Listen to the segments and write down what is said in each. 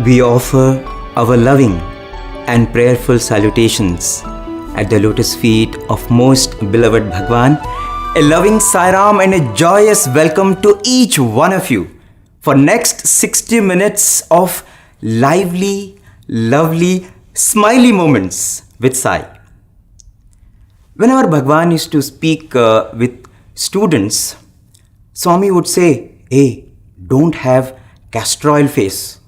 We offer our loving and prayerful salutations at the lotus feet of most beloved Bhagawan. A loving Sairam and a joyous welcome to each one of you for next 60 minutes of lively, lovely, smiley moments with Sai. Whenever Bhagawan used to speak with students, Swami would say, hey, don't have castor oil face.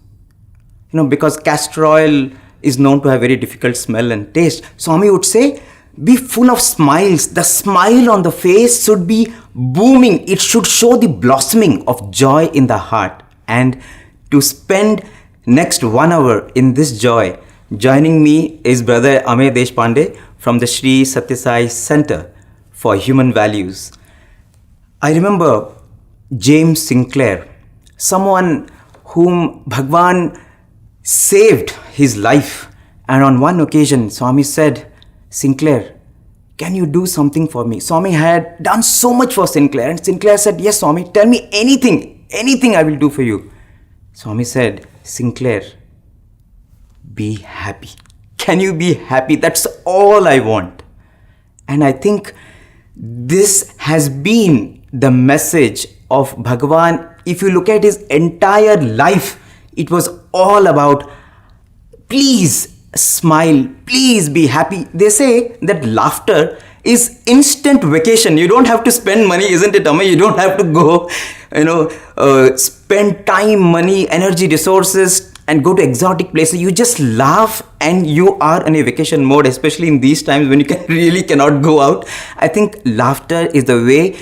Because castor oil is known to have very difficult smell and taste. Swami would say, be full of smiles. The smile on the face should be booming. It should show the blossoming of joy in the heart. And to spend next 1 hour in this joy, joining me is Brother Amey Deshpande from the Sri Sathya Sai Center for Human Values. I remember James Sinclair, someone whom Bhagawan saved his life, and on one occasion Swami said, Sinclair, can you do something for me? Swami had done so much for Sinclair, and Sinclair said, yes Swami, tell me anything I will do for you. Swami said, Sinclair, be happy. Can you be happy? That's all I want. And I think this has been the message of Bhagawan. If you look at his entire life, it was all about, please smile, please be happy. They say that laughter is instant vacation. You don't have to spend money, isn't it, Amey? You don't have to go, spend time, money, energy, resources and go to exotic places. You just laugh and you are in a vacation mode, especially in these times when you really cannot go out. I think laughter is the way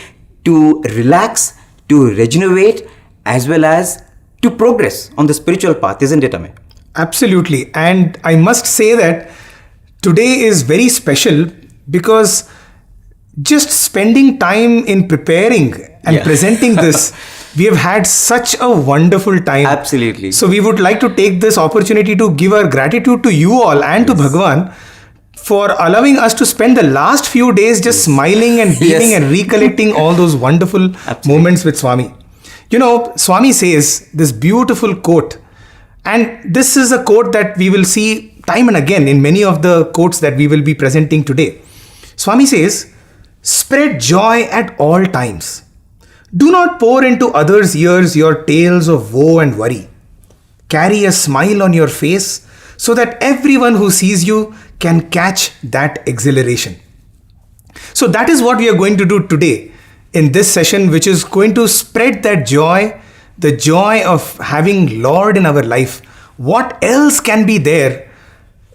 to relax, to regenerate, as well as to progress on the spiritual path, isn't it, Amey? Absolutely. And I must say that today is very special because just spending time in preparing and presenting this, we have had such a wonderful time. Absolutely. So we would like to take this opportunity to give our gratitude to you all and to Bhagawan for allowing us to spend the last few days just smiling and beaming and recollecting all those wonderful moments with Swami. Swami says this beautiful quote, and this is a quote that we will see time and again in many of the quotes that we will be presenting today. Swami says, spread joy at all times. Do not pour into others' ears your tales of woe and worry. Carry a smile on your face so that everyone who sees you can catch that exhilaration. So that is what we are going to do today in this session, which is going to spread that joy, the joy of having Lord in our life. What else can be there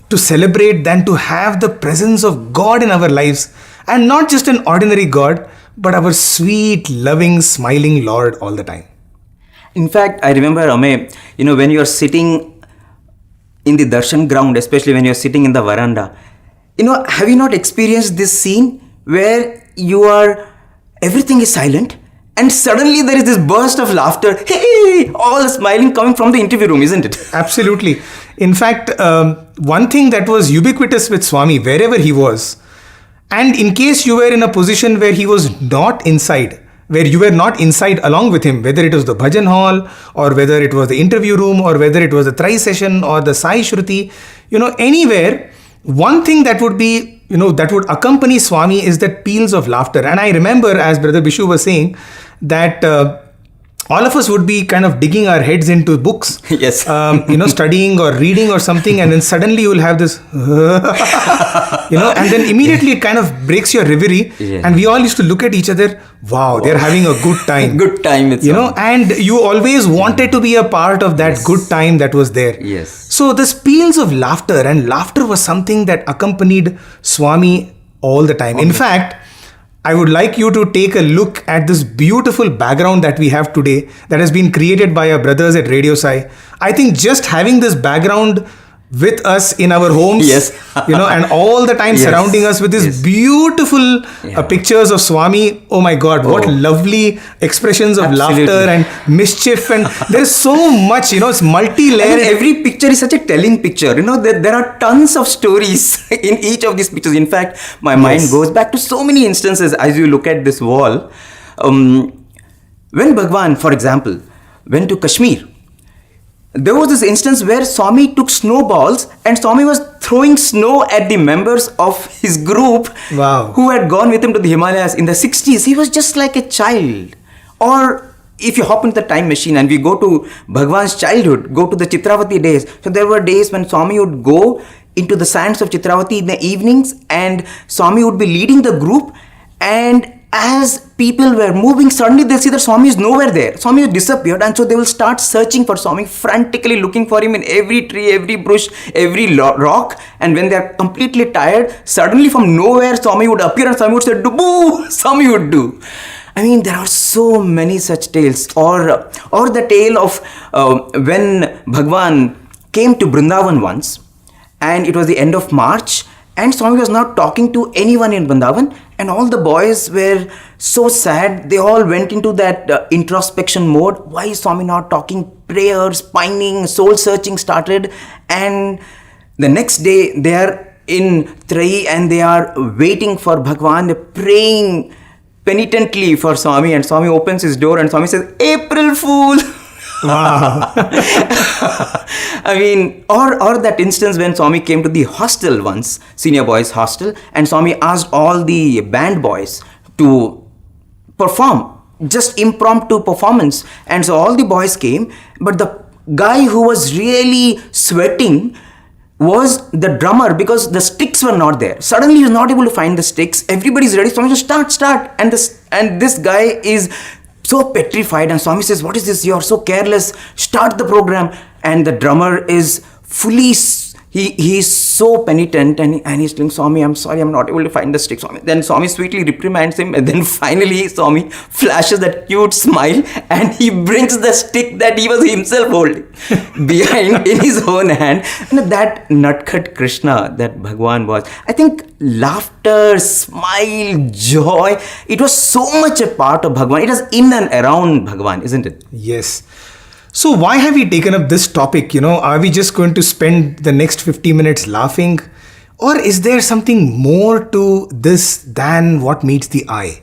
to celebrate than to have the presence of God in our lives, and not just an ordinary God, but our sweet, loving, smiling Lord all the time. In fact, I remember, Amey, when you are sitting in the darshan ground, especially when you are sitting in the veranda, have you not experienced this scene where everything is silent and suddenly there is this burst of laughter, hey, all smiling coming from the interview room, isn't it? Absolutely. In fact, one thing that was ubiquitous with Swami, wherever he was, and in case you were in a position where he was not inside, where you were not inside along with him, whether it was the bhajan hall or whether it was the interview room or whether it was the Trayee session or the Sai Shruti, anywhere, one thing that would be, that would accompany Swami is that peals of laughter. And I remember, as Brother Bishu was saying, that all of us would be kind of digging our heads into books, studying or reading or something, and then suddenly you will have this, and then immediately it kind of breaks your reverie, and we all used to look at each other, wow, they're having a good time. Good time. And you always wanted to be a part of that good time that was there. Yes. So the peals of laughter, and laughter was something that accompanied Swami all the time. In fact, I would like you to take a look at this beautiful background that we have today that has been created by our brothers at Radio Sai. I think just having this background with us in our homes, and all the time surrounding us with these beautiful pictures of Swami. Oh my God, what lovely expressions of laughter and mischief, and there is so much, it's multi-layered. Every picture is such a telling picture. There are tons of stories in each of these pictures. In fact, my mind goes back to so many instances as you look at this wall. When Bhagawan, for example, went to Kashmir, there was this instance where Swami took snowballs and Swami was throwing snow at the members of his group Wow. who had gone with him to the Himalayas in the 60s. He was just like a child. Or if you hop into the time machine and we go to Bhagwan's childhood, go to the Chitravati days. So there were days when Swami would go into the sands of Chitravati in the evenings and Swami would be leading the group, and as people were moving, suddenly they'll see that Swami is nowhere there. Swami has disappeared, and so they will start searching for Swami, frantically looking for him in every tree, every bush, every rock. And when they are completely tired, suddenly from nowhere Swami would appear and Swami would say, "Boo!" Swami would do. I mean, there are so many such tales. Or the tale of when Bhagawan came to Vrindavan once, and it was the end of March, and Swami was not talking to anyone in Vrindavan, and all the boys were so sad. They all went into that introspection mode. Why is Swami not talking? Prayers, pining, soul searching started. And the next day they are in Trayee and they are waiting for Bhagawan. They're praying penitently for Swami, and Swami opens his door and Swami says, "April Fool." Wow. I mean, or that instance when Swami came to the hostel once, senior boys hostel, and Swami asked all the band boys to perform, just impromptu performance. And so all the boys came, but the guy who was really sweating was the drummer, because the sticks were not there. Suddenly he was not able to find the sticks. Everybody's ready. Swami says, start. And this guy is so petrified, and Swami says, "What is this? You're so careless. Start the program." And the drummer is fully, he's so penitent, and he's telling Swami, "I'm sorry, I'm not able to find the stick." Then Swami sweetly reprimands him, and then finally Swami flashes that cute smile and he brings the stick that he was himself holding behind in his own hand. And that nutcut Krishna that Bhagawan was, I think laughter, smile, joy, it was so much a part of Bhagawan. It was in and around Bhagawan, isn't it? Yes. So why have we taken up this topic? Are we just going to spend the next 50 minutes laughing? Or is there something more to this than what meets the eye?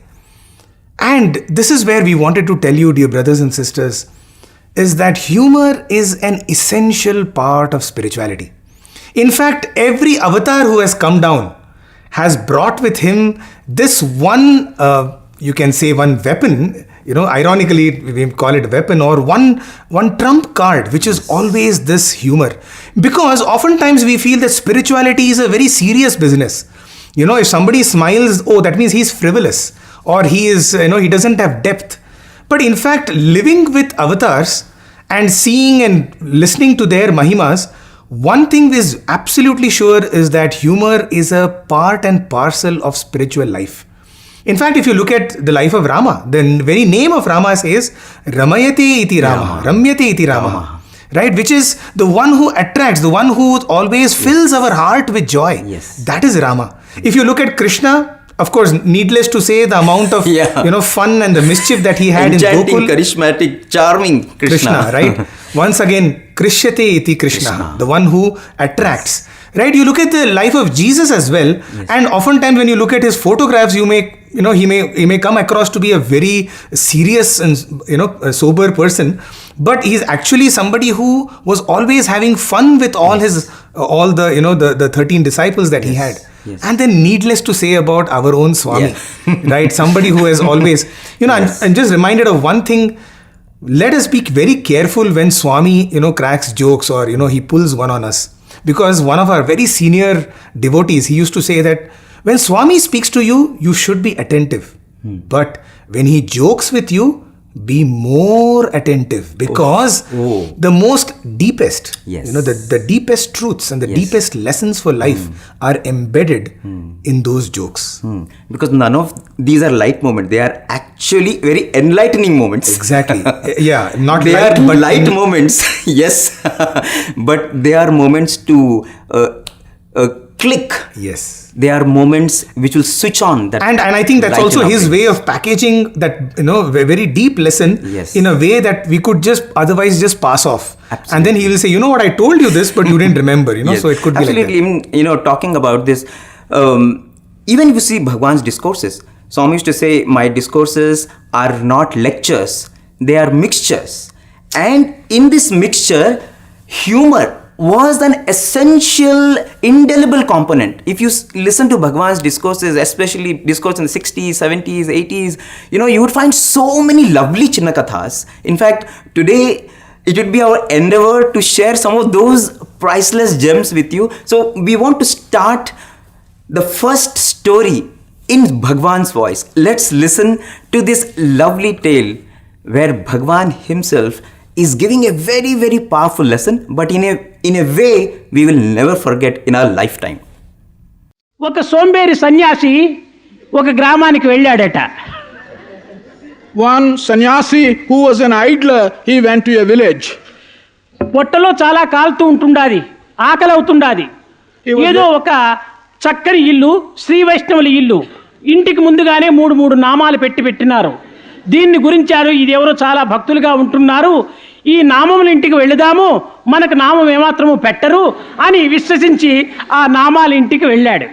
And this is where we wanted to tell you, dear brothers and sisters, is that humor is an essential part of spirituality. In fact, every avatar who has come down has brought with him this one, you can say one weapon, ironically we call it a weapon, or one trump card, which is always this humor. Because oftentimes we feel that spirituality is a very serious business. If somebody smiles, oh, that means he's frivolous, or he is, he doesn't have depth. But in fact, living with avatars and seeing and listening to their mahimas, one thing is absolutely sure is that humor is a part and parcel of spiritual life. In fact, if you look at the life of Rama, the very name of Rama says Ramayate iti Rama, Ramyate iti Rama, right? Which is the one who attracts, the one who always fills our heart with joy. Yes. That is Rama. If you look at Krishna, of course, needless to say, the amount of fun and the mischief that he had enchanting, in Gokul. Charismatic, charming Krishna. Right? Once again, Krishyate iti Krishna, the one who attracts. Right? You look at the life of Jesus as well, and oftentimes when you look at his photographs, he may come across to be a very serious and a sober person, but he's actually somebody who was always having fun with all the 13 disciples that he had. Yes. And then needless to say about our own Swami, right? Somebody who has always, I'm just reminded of one thing. Let us be very careful when Swami, cracks jokes or, he pulls one on us. Because one of our very senior devotees, he used to say that when Swami speaks to you, you should be attentive. But when he jokes with you, be more attentive, because the most deepest, the deepest truths and the deepest lessons for life are embedded in those jokes. Because none of these are light moments. They are actually very enlightening moments. Exactly. Yeah, not they light, are but light moments. Yes, but they are moments to click. Yes. They are moments which will switch on that. And I think that's also his way of packaging that, very deep lesson in a way that we could just otherwise just pass off. Absolutely. And then he will say, what, I told you this, but you didn't remember, so it could be like that. Even, talking about this, even if you see Bhagawan's discourses, Swami used to say, my discourses are not lectures, they are mixtures. And in this mixture, humor was an essential, indelible component. If you listen to Bhagawan's discourses, especially discourse in the 60s, 70s, 80s, you would find so many lovely Chinna Kathas. In fact, today, it would be our endeavor to share some of those priceless gems with you. So, we want to start the first story in Bhagawan's voice. Let's listen to this lovely tale where Bhagawan himself is giving a very, very powerful lesson, but in a way we will never forget in our lifetime. ఒక సోంబేరి సన్యాసి ఒక గ్రామానికి వెళ్ళాడట. One sannyasi who was an idler, he went to a village. పొట్టలో చాలా కాలుతూ ఉంటుండాది, ఆకలి అవుతుండాది. ఏదో ఒక చక్కని ఇల్లు, శ్రీ వైష్ణవుల ఇల్లు, ఇంటికి ముందుగానే మూడు నామాలు పెట్టినారు. దీన్ని గురించారు, ఇది ఎవరో చాలా భక్తులుగా ఉంటున్నారు, ఈ నామముల ఇంటికి వెళదాము, మనకు నామం ఏమాత్రము పెట్టరు అని విశ్వసించి ఆ నామాల ఇంటికి వెళ్ళాడు.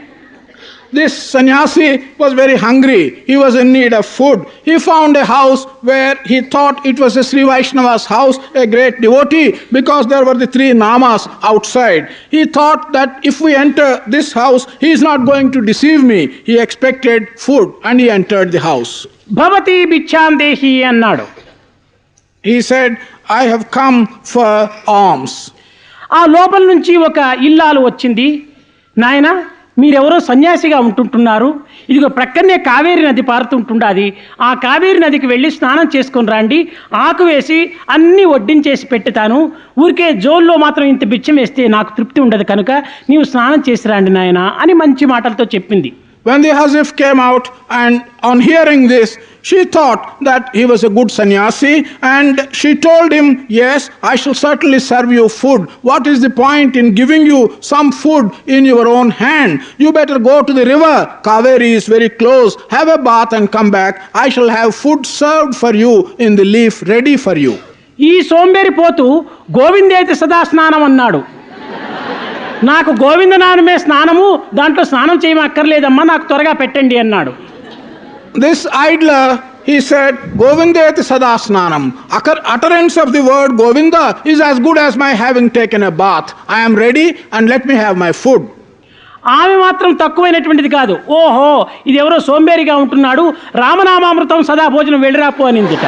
This sannyasi was very hungry. He was in need of food. He found a house where he thought it was a Sri Vaishnava's house, a great devotee, because there were the 3 namas outside. He thought that if we enter this house, he is not going to deceive me. He expected food and he entered the house. భవతి భిక్షాం దేహి అన్నాడు. He said, I have come for alms. ఆ లోపల నుంచి ఒక ఇల్లాలు వచ్చింది. నాయన, మీరెవరో సన్యాసిగా ఉంటుంటున్నారు, ఇదిగో ప్రక్కనే కావేరి నది పారుతుంటుండాది, ఆ కావేరి నదికి వెళ్ళి స్నానం చేసుకొని రండి, ఆకు వేసి అన్నీ వడ్డించేసి పెట్టుతాను, ఊరికే జోల్లో మాత్రం ఇంత బిచ్చం వేస్తే నాకు తృప్తి ఉండదు కనుక నీవు స్నానం చేసి రండి నాయన అని మంచి మాటలతో చెప్పింది. When the Hazif came out, and on hearing this, she thought that he was a good sannyasi, and she told him, yes, I shall certainly serve you food. What is the point in giving you some food in your own hand? You better go to the river. Kaveri is very close. Have a bath and come back. I shall have food served for you in the leaf ready for you. ఈ సోంబేరి పోతూ గోవిందేతి సదా స్నానం అన్నాడు. నాకు గోవిందనామమే స్నానము, దాంట్లో స్నానం చేయమక్కర్లేదమ్మా, నాకు త్వరగా పెట్టండి అన్నాడు. This idler, he said, Govindeti sada snanam. Utterance of the word Govinda is as good as my having taken a bath. I am ready and let me have my food. ఆమె మాత్రం తక్కువైనటువంటిది కాదు. ఓహో, ఇది ఎవరో సోంబేరిగా ఉంటున్నాడు, రామనామామృతం సదా భోజనం వెళ్ళిరాపో అనిందిట.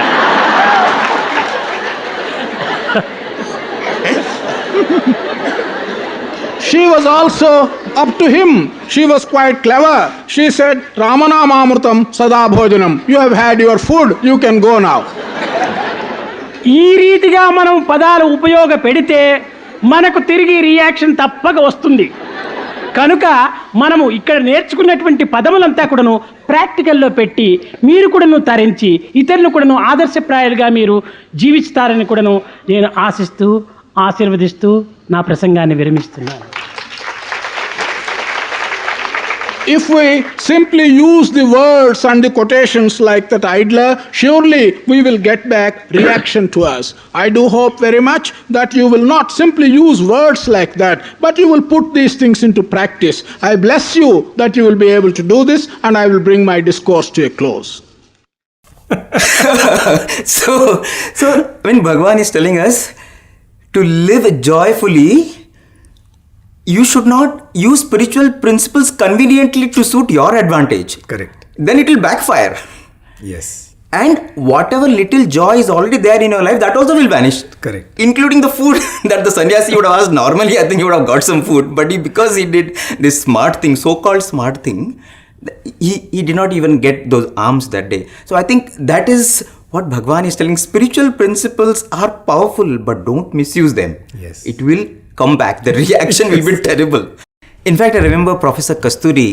She was also up to him. She was quite clever. She said, Ramanamamrutam sada bhojanam. You have had your food, you can go now. ఈ రీతిగా మనం పదాలు ఉపయోగ పెడితే మనకు తిరిగి రియాక్షన్ తప్పక వస్తుంది. కనుక మనము ఇక్కడ నేర్చుకున్నటువంటి పదములంతా కూడాను ప్రాక్టికల్లో పెట్టి మీరు కూడాను తరించి ఇతరులు కూడాను ఆదర్శప్రాయాలుగా మీరు జీవిస్తారని కూడాను నేను ఆశిస్తూ ఆశీర్వదిస్తూ నా ప్రసంగాన్ని విరమిస్తున్నాను. If we simply use the words and the quotations like that idler, surely we will get back reaction to us. I do hope very much that you will not simply use words like that, but you will put these things into practice. I bless you that you will be able to do this, and I will bring my discourse to a close. So when Bhagavan is telling us to live joyfully, you should not use spiritual principles conveniently to suit your advantage. Correct. Then it will backfire. Yes. And whatever little joy is already there in your life, that also will vanish. Correct. Including the food that the sannyasi would have asked. Normally, I think he would have got some food. But because he did this smart thing, so-called smart thing, he did not even get those alms that day. So I think that is what Bhagavan is telling. Spiritual principles are powerful, but don't misuse them. Yes. It will come back. The reaction will be terrible. In fact, I remember Professor Kasturi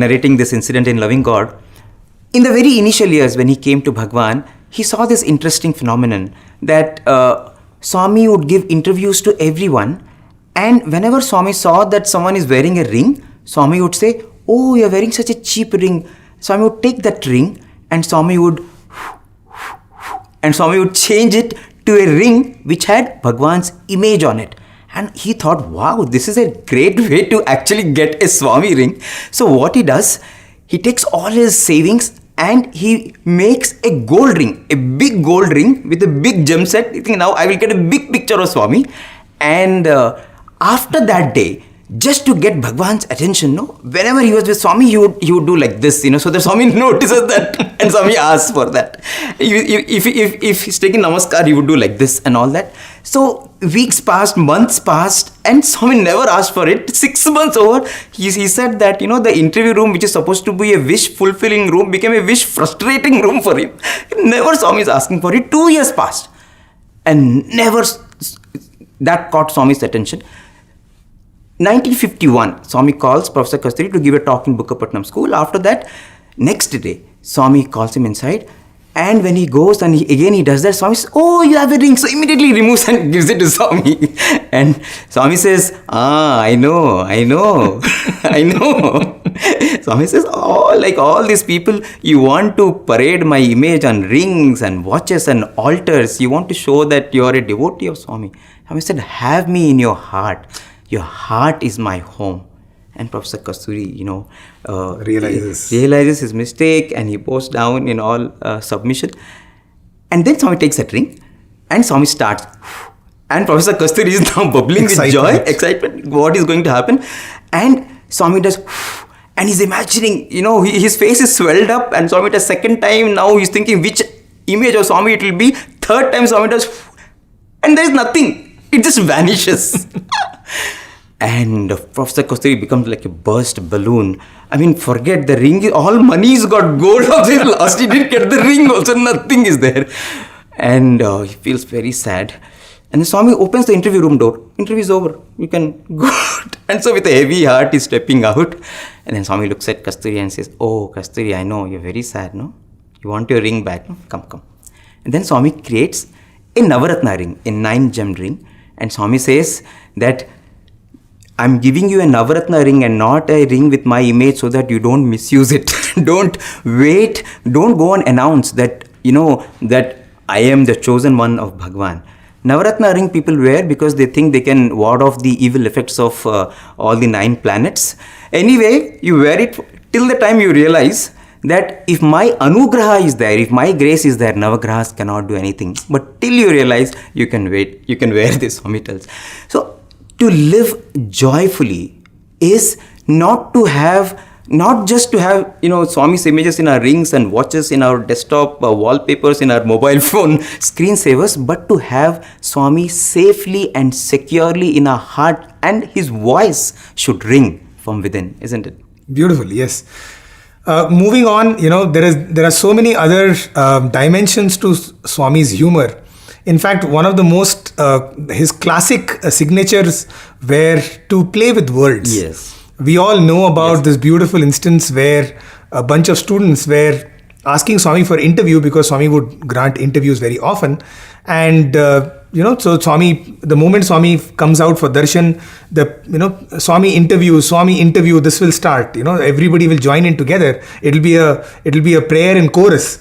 narrating this incident in Loving God. In the very initial years when he came to Bhagavan, he saw this interesting phenomenon that Swami would give interviews to everyone, and whenever Swami saw that someone is wearing a ring, Swami would say, "Oh, you are wearing such a cheap ring." Swami would take that ring and Swami would change it to a ring which had Bhagwan's image on it. And he thought, wow, this is a great way to actually get a Swami ring. So what he does, he takes all his savings and he makes a gold ring, a big gold ring with a big gem set. He thinks, now I will get a big picture of Swami. And after that day, just to get Bhagwan's attention, no, whenever he was with Swami, he would do like this, so the Swami notices that and Swami asks for that. If he's taking namaskar, he would do like this and all that. So weeks passed, months passed, and Swami never asked for it. 6 months over, he said that, the interview room, which is supposed to be a wish-fulfilling room, became a wish-frustrating room for him. Never Swami is asking for it. 2 years passed. And never, that caught Swami's attention. 1951, Swami calls Professor Kasturi to give a talk in Bukkapatnam school. After that, next day, Swami calls him inside. And when he goes and he does that, Swami says, "Oh, you have a ring." So immediately removes and gives it to Swami. And Swami says, I know. I know. Swami says, "Oh, like all these people, you want to parade my image on rings and watches and altars. You want to show that you are a devotee of Swami." Swami said, "Have me in your heart. Your heart is my home." And Professor Kasturi, realizes his mistake, and he bows down in all submission. And then Swami takes that ring, and Swami starts. And Professor Kasturi is now bubbling with joy, excitement, what is going to happen. And Swami does, and he's imagining, his face is swelled up, and Swami does second time. Now he's thinking which image of Swami it will be. Third time Swami does, and there is nothing. It just vanishes. And Professor Kasturi becomes like a burst balloon. I mean, forget the ring. All money's got gold of his lost. He didn't get the ring also. Nothing is there. And he feels very sad. And the Swami opens the interview room door. Interview is over. You can go out. And so with a heavy heart, he's stepping out. And then Swami looks at Kasturi and says, "Oh, Kasturi, I know. You're very sad, no? You want your ring back? No? Come. And then Swami creates a Navaratna ring, a 9-gem ring. And Swami says that, "I'm giving you a Navaratna ring and not a ring with my image so that you don't misuse it." Don't wait. Don't go and announce that, that I am the chosen one of Bhagawan. Navaratna ring people wear because they think they can ward off the evil effects of all the 9 planets. Anyway, you wear it till the time you realize that if my anugraha is there, if my grace is there, Navagrahas cannot do anything. But till you realize, you can wait. You can wear this, Swami tells. So, to live joyfully is not just to have, Swami's images in our rings and watches, in our desktop wallpapers, in our mobile phone screensavers, but to have Swami safely and securely in our heart, and his voice should ring from within, isn't it? Beautiful, yes. Moving on, there are so many other dimensions to Swami's humor. In fact, one of the most, his classic signatures were to play with words. Yes. We all know about this beautiful instance where a bunch of students were asking Swami for interview because Swami would grant interviews very often. And, so Swami, the moment Swami comes out for darshan, Swami interview, this will start. Everybody will join in together. It'll be a prayer in chorus.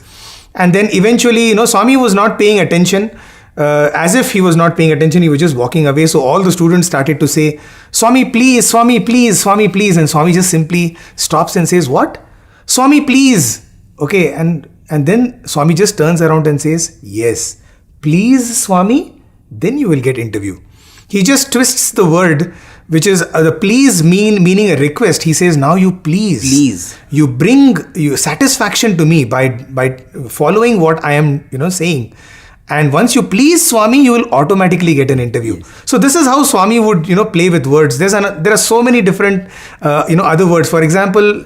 And then eventually, Swami was not paying attention. As if he was not paying attention, he was just walking away. So all the students started to say, "Swami, please, Swami, please, Swami, please." And Swami just simply stops and says, "What? Swami, please." Okay, and then Swami just turns around and says, "Yes, please, Swami, then you will get interview." He just twists the word, which is the please meaning a request. He says, "Now you please. You bring satisfaction to me by following what I am, saying. And once you please Swami, you will automatically get an interview." Yes. So this is how Swami would, play with words. There are so many different, other words. For example,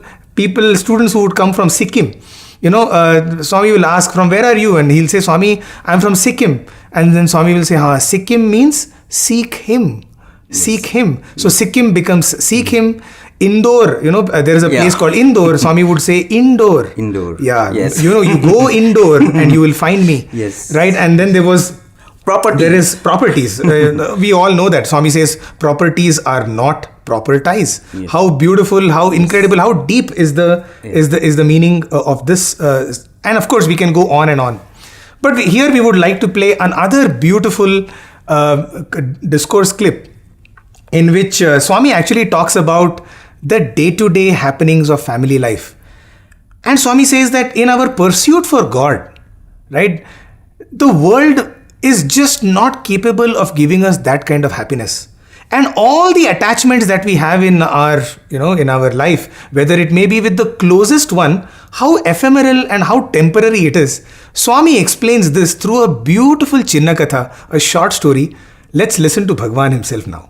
students who would come from Sikkim, Swami will ask, "From where are you?" And he'll say, "Swami, I'm from Sikkim." And then Swami will say, "Sikkim means seek him. Yes. Seek him." So Sikkim becomes seek him. Indore, there is a place called Indore. Swami would say Indore. Yeah. Yes. You go indoor and you will find me. Yes. Right. And then there was property. There is properties. We all know that. Swami says properties are not properties. Yes. How beautiful, how incredible, how deep is the meaning of this. And of course we can go on and on. But here we would like to play another beautiful discourse clip in which Swami actually talks about the day-to-day happenings of family life. And Swami says that in our pursuit for God, right, the world is just not capable of giving us that kind of happiness. And all the attachments that we have in our, in our life, whether it may be with the closest one, how ephemeral and how temporary it is. Swami explains this through a beautiful Chinna Katha, a short story. Let's listen to Bhagawan himself now.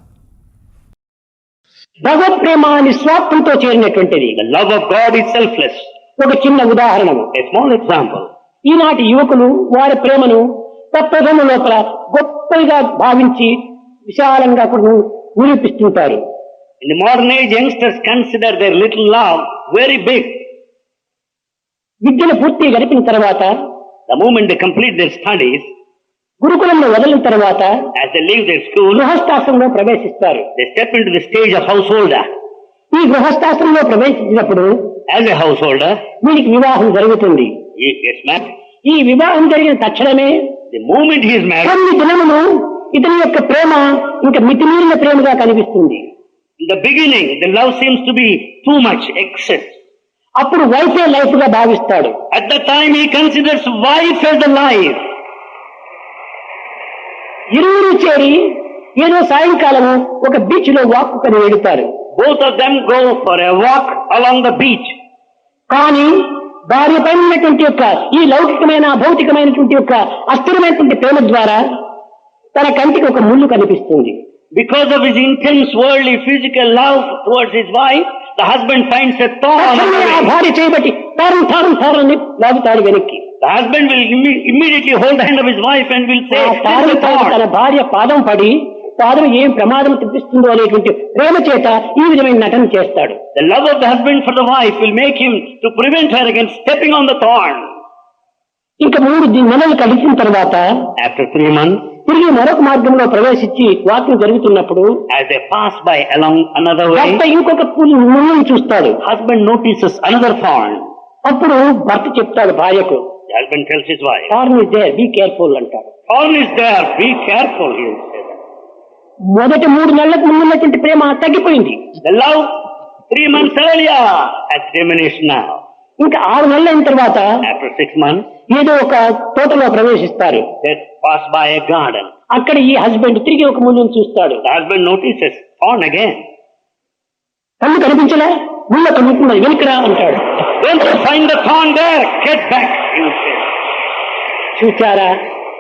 Bhagwat Prema నిస్వార్థంతో చేరినటువంటిది. The love of God is selfless. ఒక చిన్న ఉదాహరణము, A small example. ఈనాటి యువకులు వారి ప్రేమను తత్వధర్మ లోపల గొప్పగా భావించి విశాలంగా కూడా నిరూపిస్తుంటారు. In the modern age, youngsters consider their little love very big. విద్యను పూర్తిగా గడిపిన తర్వాత, The moment they complete their studies, గురుకులంలో వదిలిన తర్వాత as they leave their school, గృహస్థాశ్రమంలో ప్రవేశిస్తారు. they step into the stage of householder. ఈ గృహస్థాశ్రమంలో ప్రవేశించినప్పుడు As a householder, వీరికి వివాహం జరుగుతుంది. he gets married. ఈ వివాహం జరిగిన తక్షణమే The moment he is married, కొన్ని దినములు ఇతని యొక్క ప్రేమ ఇంకా మితిమీరిన ప్రేమగా కనిపిస్తుంది. in the beginning, the love seems to be too much, excess. అప్పుడు వైఫే లైఫ్ గా భావిస్తాడు. At that time, he considers wife as the life. ఇరువురు చేరి ఏదో సాయంకాలము ఒక బీచ్ లో వాక్ కొని వెళుతారు. Both of them go for a walk along the beach. కానీ భార్య పైన ఉన్నటువంటి యొక్క ఈ లౌకికమైన భౌతికమైనటువంటి యొక్క అస్థిరమైనటువంటి ప్రేమ ద్వారా తన కంటికి ఒక ముళ్ళు కనిపిస్తుంది. Because of his intense worldly physical love towards his wife, the husband finds a thorn on the తక్షణమే ఆ way. భార్య చేయబట్టి తారని లాగుతాడు వెనక్కి. The husband will immediately hold the hand of his wife and will say, ఆ "This is a తన thorn." భార్య పాదం పడి పాదం ఏం ప్రమాదం తెప్పిస్తుందో అనేటువంటి ప్రేమ చేత ఈ విధమైన నటన చేస్తాడు. The love of the husband for the wife will make him to prevent her against stepping on the thorn. ఇంకా 3 నెలలు కలిసిన తర్వాత After 3 months, తిరిగి మరొక మార్గంలో ప్రవేశించి వాక్యం జరుగుతున్నప్పుడు as they pass by along another భర్త way, ఇంకొక ముళ్ళను చూస్తాడు. husband notices another thorn. అప్పుడు భర్త చెప్తాడు భార్యకు, The husband tells his wife, "Thorn is there, be careful" అంటాడు. "Thorn is there, be careful," he will say that. మొదటి 3 నెలలకు ముందున్నటువంటి ప్రేమ తగ్గిపోయింది. The love 3 months earlier has diminished now. ఇంకా 6 నెలలు అయిన తర్వాత After 6 months, ఏదో ఒక తోటలో ప్రవేశిస్తారు. they pass by a garden. అక్కడ ఈ హస్బెండ్ తిరిగి ఒక ముళ్ళను చూస్తాడు. The husband notices thorn again. కళ్ళు కనిపించలే, ముళ్ళ కలుగుతున్నది, వెనుకరా అంటాడు. Don't you find the thorn there? Get back, he will say. చూచారా,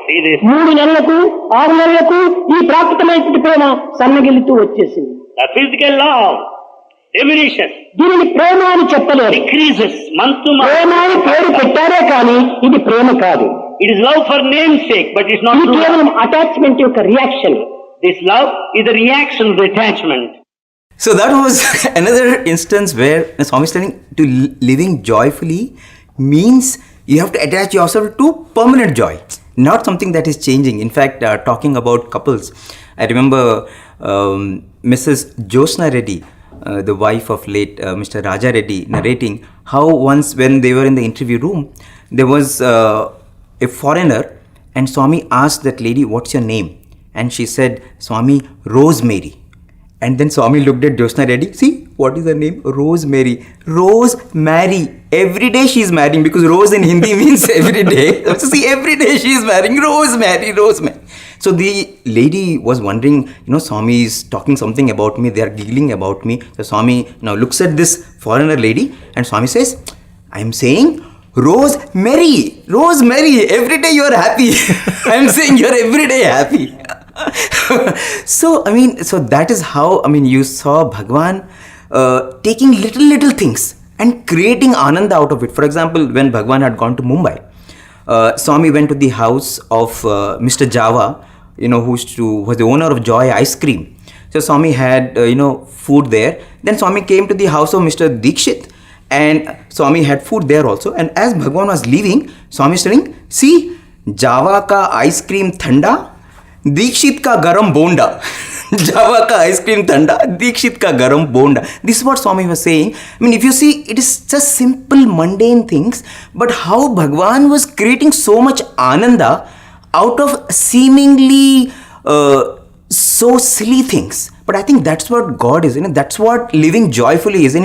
See this? 3 నెలలకు 6 నెలలకు ఈ ప్రాకృతమైనటువంటి ప్రేమ సన్నగిల్లుతూ వచ్చేసింది. The physical love diminishes, దీనిని ప్రేమ అని చెప్పలేరు. decreases month to Prema month. అని పేరు పెట్టారే కానీ ఇది ప్రేమ కాదు. It is love for namesake, but it's not ఇది true. కేవలం అటాచ్మెంట్ యొక్క reaction. This love is the reaction of the attachment. So that was another instance where Swami is telling to living joyfully means you have to attach yourself to permanent joy, not something that is changing. In fact, talking about couples, I remember Mrs. Jyotsna Reddy, the wife of late Mr. Raja Reddy, narrating how once when they were in the interview room, there was a foreigner and Swami asked that lady, "What's your name?" And she said, "Swami, Rosemary." And then Swami looked at Jyotsna Reddy. See, what is her name? Rosemary. Rosemary. Every day she is marrying because Rose in Hindi means every day. So see, every day she is marrying Rosemary, Rosemary. So the lady was wondering, Swami is talking something about me. They are giggling about me. So Swami now looks at this foreigner lady and Swami says, "I am saying Rosemary. Rosemary. Every day you are happy." I am saying you are every day happy. So that is how, you saw Bhagawan taking little things and creating ananda out of it. For example, when Bhagawan had gone to Mumbai, Swami went to the house of Mr. Java, who was the owner of Joy Ice Cream. So Swami had, food there. Then Swami came to the house of Mr. Dikshit and Swami had food there also. And as Bhagawan was leaving, Swami is telling, "See, Java ka ice cream thanda, Dikshit ka garam bonda." Java ka ice cream thanda, Dikshit ka garam bonda. This is what Swami was saying. If you see, it is just simple mundane things, but how Bhagavan was creating so much ananda out of seemingly so silly things. But I think that's what God is, that's what living joyfully is,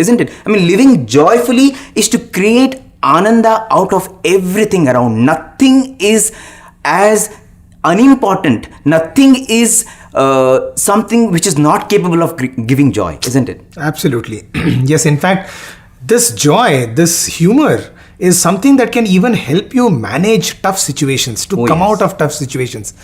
isn't it? Living joyfully is to create ananda out of everything around. Nothing is as unimportant. Nothing is something which is not capable of giving joy, isn't it? Absolutely. Yes, in fact, this joy, this humor is something that can even help you manage tough situations, to come out of tough situations.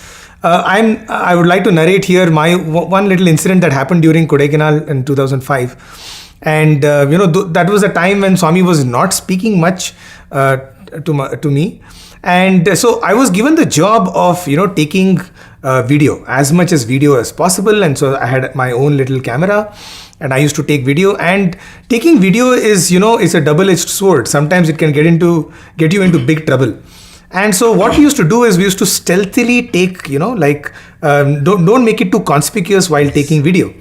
I would like to narrate here my one little incident that happened during Kodaikanal in 2005. And, that was a time when Swami was not speaking much to me. And so I was given the job of, taking video, as much as video as possible. And so I had my own little camera and I used to take video. And taking video is, is a double-edged sword. Sometimes it can get you into big trouble. And so what we used to do is we used to stealthily take, don't make it too conspicuous while taking video.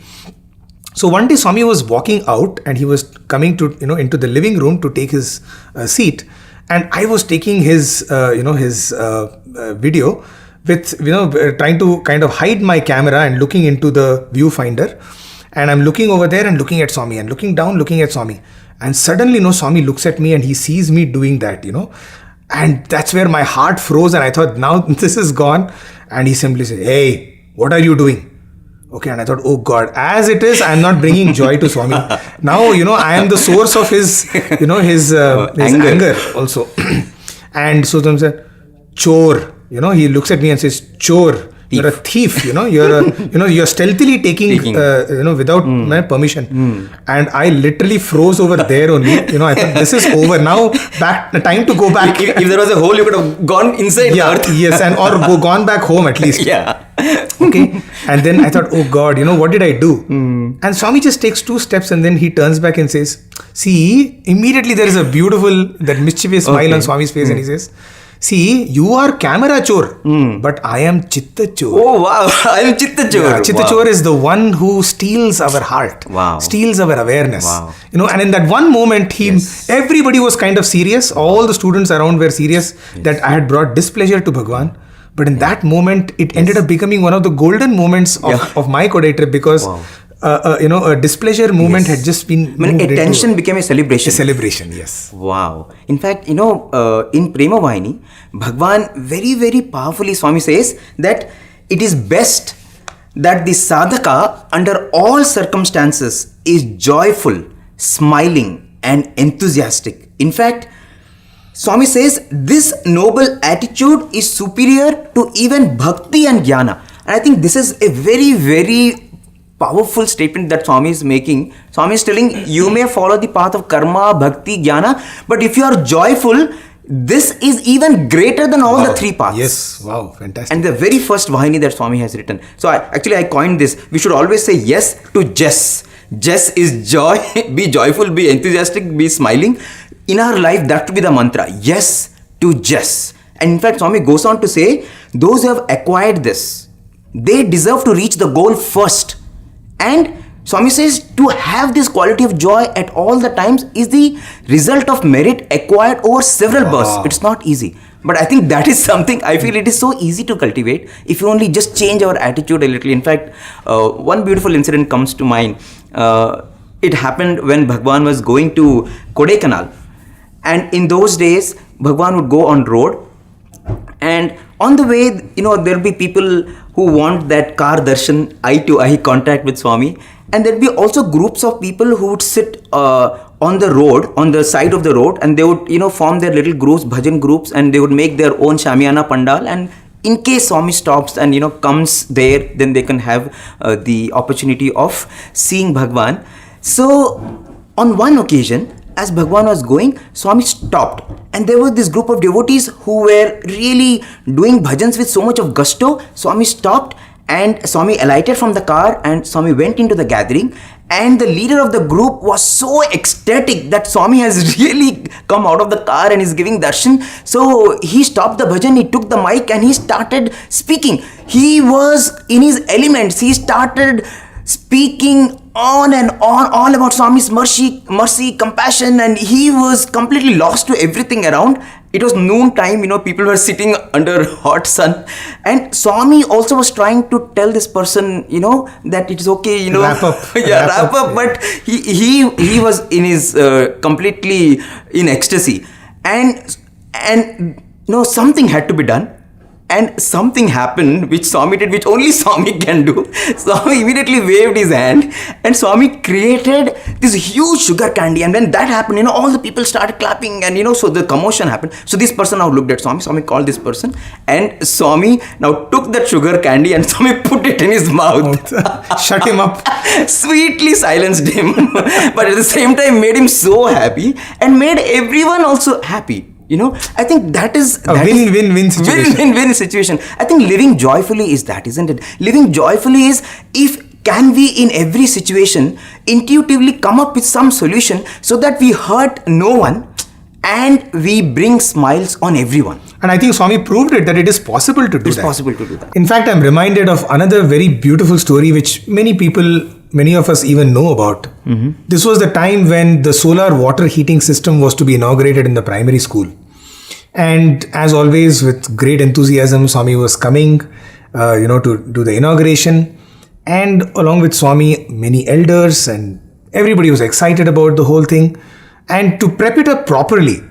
So one day Swami was walking out and he was coming to, into the living room to take his seat. And I was taking his, video with, trying to kind of hide my camera and looking into the viewfinder. And I'm looking over there and looking at Swami and looking down, looking at Swami. And suddenly, Swami looks at me and he sees me doing that, And that's where my heart froze and I thought, now this is gone. And he simply said, "Hey, what are you doing?" Okay, and I thought, oh God, as it is, I'm not bringing joy to Swami. Now, I am the source of his, his anger also. And so Swami said, "Chor," he looks at me and says, "Chor, you're a thief, you're stealthily taking, without my permission." And I literally froze over there only. I thought, this is over now. Time to go back. If there was a hole, you could have gone inside the earth. Yes, or gone back home at least. Yeah. Okay. And then I thought, oh God, what did I do? And Swami just takes 2 steps and then he turns back and says, see, immediately there is a beautiful, that mischievous smile on Swami's face and he says, see, you are camera chor, but I am chitta chor. Oh wow, I am chitta chor. Yeah, chitta chor is the one who steals our heart, steals our awareness. Wow. And in that one moment, everybody was kind of serious. All the students around were serious that I had brought displeasure to Bhagawan. But in that moment, it ended up becoming one of the golden moments of my Kodai trip because, a displeasure movement had just been attention became a celebration. A celebration, yes. Wow. In fact, in Prema Vahini, Bhagavan very, very powerfully, Swami says that it is best that the sadhaka under all circumstances is joyful, smiling and enthusiastic. In fact, Swami says this noble attitude is superior to even bhakti and jnana. And I think this is a very, very powerful statement that Swami is making. Swami is telling you may follow the path of karma, bhakti, jnana, but if you are joyful, this is even greater than all the 3 paths. Yes, wow, fantastic. And the very first Vahini that Swami has written. So I coined this. We should always say yes to Jess. Jess is joy. Be joyful, be enthusiastic, be smiling. In our life, that to be the mantra. Yes to Jess. And in fact, Swami goes on to say, those who have acquired this, they deserve to reach the goal first. And Swami says to have this quality of joy at all the times is the result of merit acquired over several births. It's not easy. But I think that is something, I feel it is so easy to cultivate if you only just change our attitude a little. In fact, one beautiful incident comes to mind. It happened when Bhagawan was going to Kodaikanal. And in those days, Bhagawan would go on road. And on the way, there'll be people who want that car darshan, eye-to-eye contact with Swami. And there'll be also groups of people who would sit on the road, on the side of the road, and they would, form their little groups, bhajan groups, and they would make their own Shamiana Pandal. And in case Swami stops and, comes there, then they can have the opportunity of seeing Bhagawan. So, on one occasion, as Bhagawan was going, Swami stopped. And there was this group of devotees who were really doing bhajans with so much of gusto. Swami stopped and Swami alighted from the car and Swami went into the gathering. And the leader of the group was so ecstatic that Swami has really come out of the car and is giving darshan. So he stopped the bhajan, he took the mic and he started speaking. He was in his elements. He started speaking on and on, all about Swami's mercy, compassion, and he was completely lost to everything around. It was noon time, people were sitting under hot sun, and Swami also was trying to tell this person, that it is okay, wrap up. wrap up. But he was in his completely in ecstasy, and something had to be done. And something happened which Swami did, which only Swami can do. Swami immediately waved his hand and Swami created this huge sugar candy. And when that happened, all the people started clapping and, so the commotion happened. So this person now looked at Swami. Swami called this person and Swami now took that sugar candy and Swami put it in his mouth. Shut him up. Sweetly silenced him. But at the same time made him so happy and made everyone also happy. I think that is a win-win situation. Win-win situation. I think living joyfully is that, isn't it? Living joyfully is can we in every situation intuitively come up with some solution so that we hurt no one and we bring smiles on everyone. And I think Swami proved it that it is possible to do that. It's possible to do that. In fact, I'm reminded of another very beautiful story which many of us even know about. Mm-hmm. This was the time when the solar water heating system was to be inaugurated in the primary school. And as always, with great enthusiasm, Swami was coming, to do the inauguration. And along with Swami, many elders and everybody was excited about the whole thing. And to prep it up properly,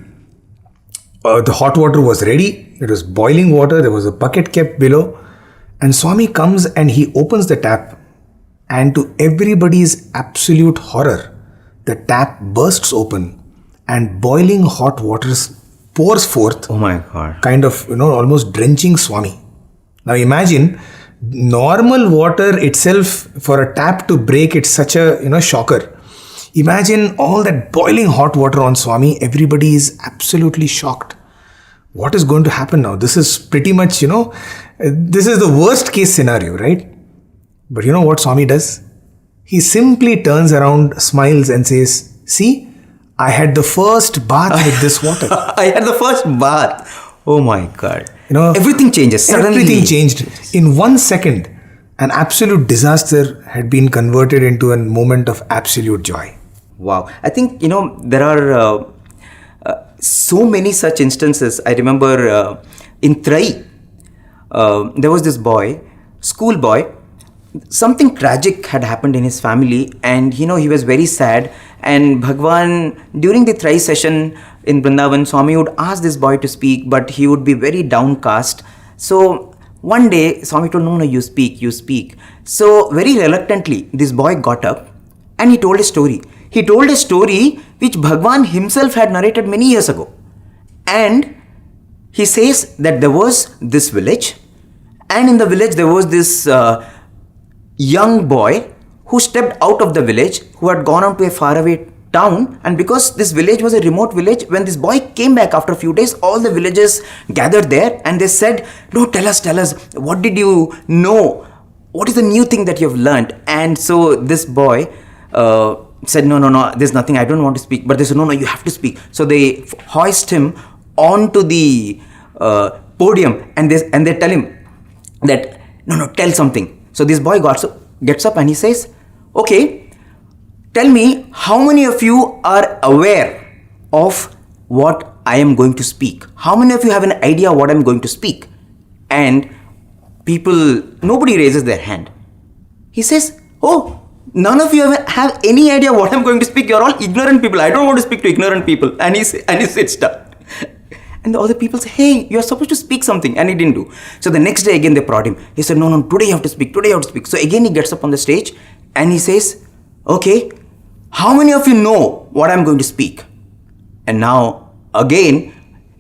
the hot water was ready. It was boiling water. There was a bucket kept below. And Swami comes and he opens the tap. And to everybody's absolute horror, the tap bursts open and boiling hot water pours forth. Oh my God. Kind of, almost drenching Swami. Now imagine, normal water itself, for a tap to break, it's such a, shocker. Imagine all that boiling hot water on Swami. Everybody is absolutely shocked. What is going to happen now? This is pretty much, this is the worst case scenario, right? But you know what Swami does? He simply turns around, smiles and says, see, I had the first bath with this water. I had the first bath. Oh my God. Everything changes. Suddenly. Everything changed. In 1 second, an absolute disaster had been converted into a moment of absolute joy. Wow. I think, there are so many such instances. I remember in Trayee, there was this boy, school boy. Something tragic had happened in his family and he was very sad, and Bhagawan, during the Trayee session in Vrindavan, Swami would ask this boy to speak, but he would be very downcast. So one day Swami told, no, you speak. So very reluctantly this boy got up and he told a story. He told a story which Bhagawan himself had narrated many years ago. And he says that there was this village, and in the village there was this young boy who stepped out of the village, who had gone on to a faraway town. And because this village was a remote village, when this boy came back after a few days, all the villagers gathered there and they said, no, tell us, what did you know? What is the new thing that you have learned? And so this boy said, no, there's nothing, I don't want to speak. But they said, no, you have to speak. So they hoist him onto the podium and they tell him that, no, tell something. So this boy gets up and he says, okay, tell me how many of you are aware of what I am going to speak? How many of you have an idea what I'm going to speak? And nobody raises their hand. He says, oh, none of you have any idea what I'm going to speak. You're all ignorant people. I don't want to speak to ignorant people. And he sits down. And the other people say, hey, you're supposed to speak something. And he didn't do. So the next day again they prod him. He said, no, today you have to speak. So again he gets up on the stage and he says, okay, how many of you know what I'm going to speak? And now again,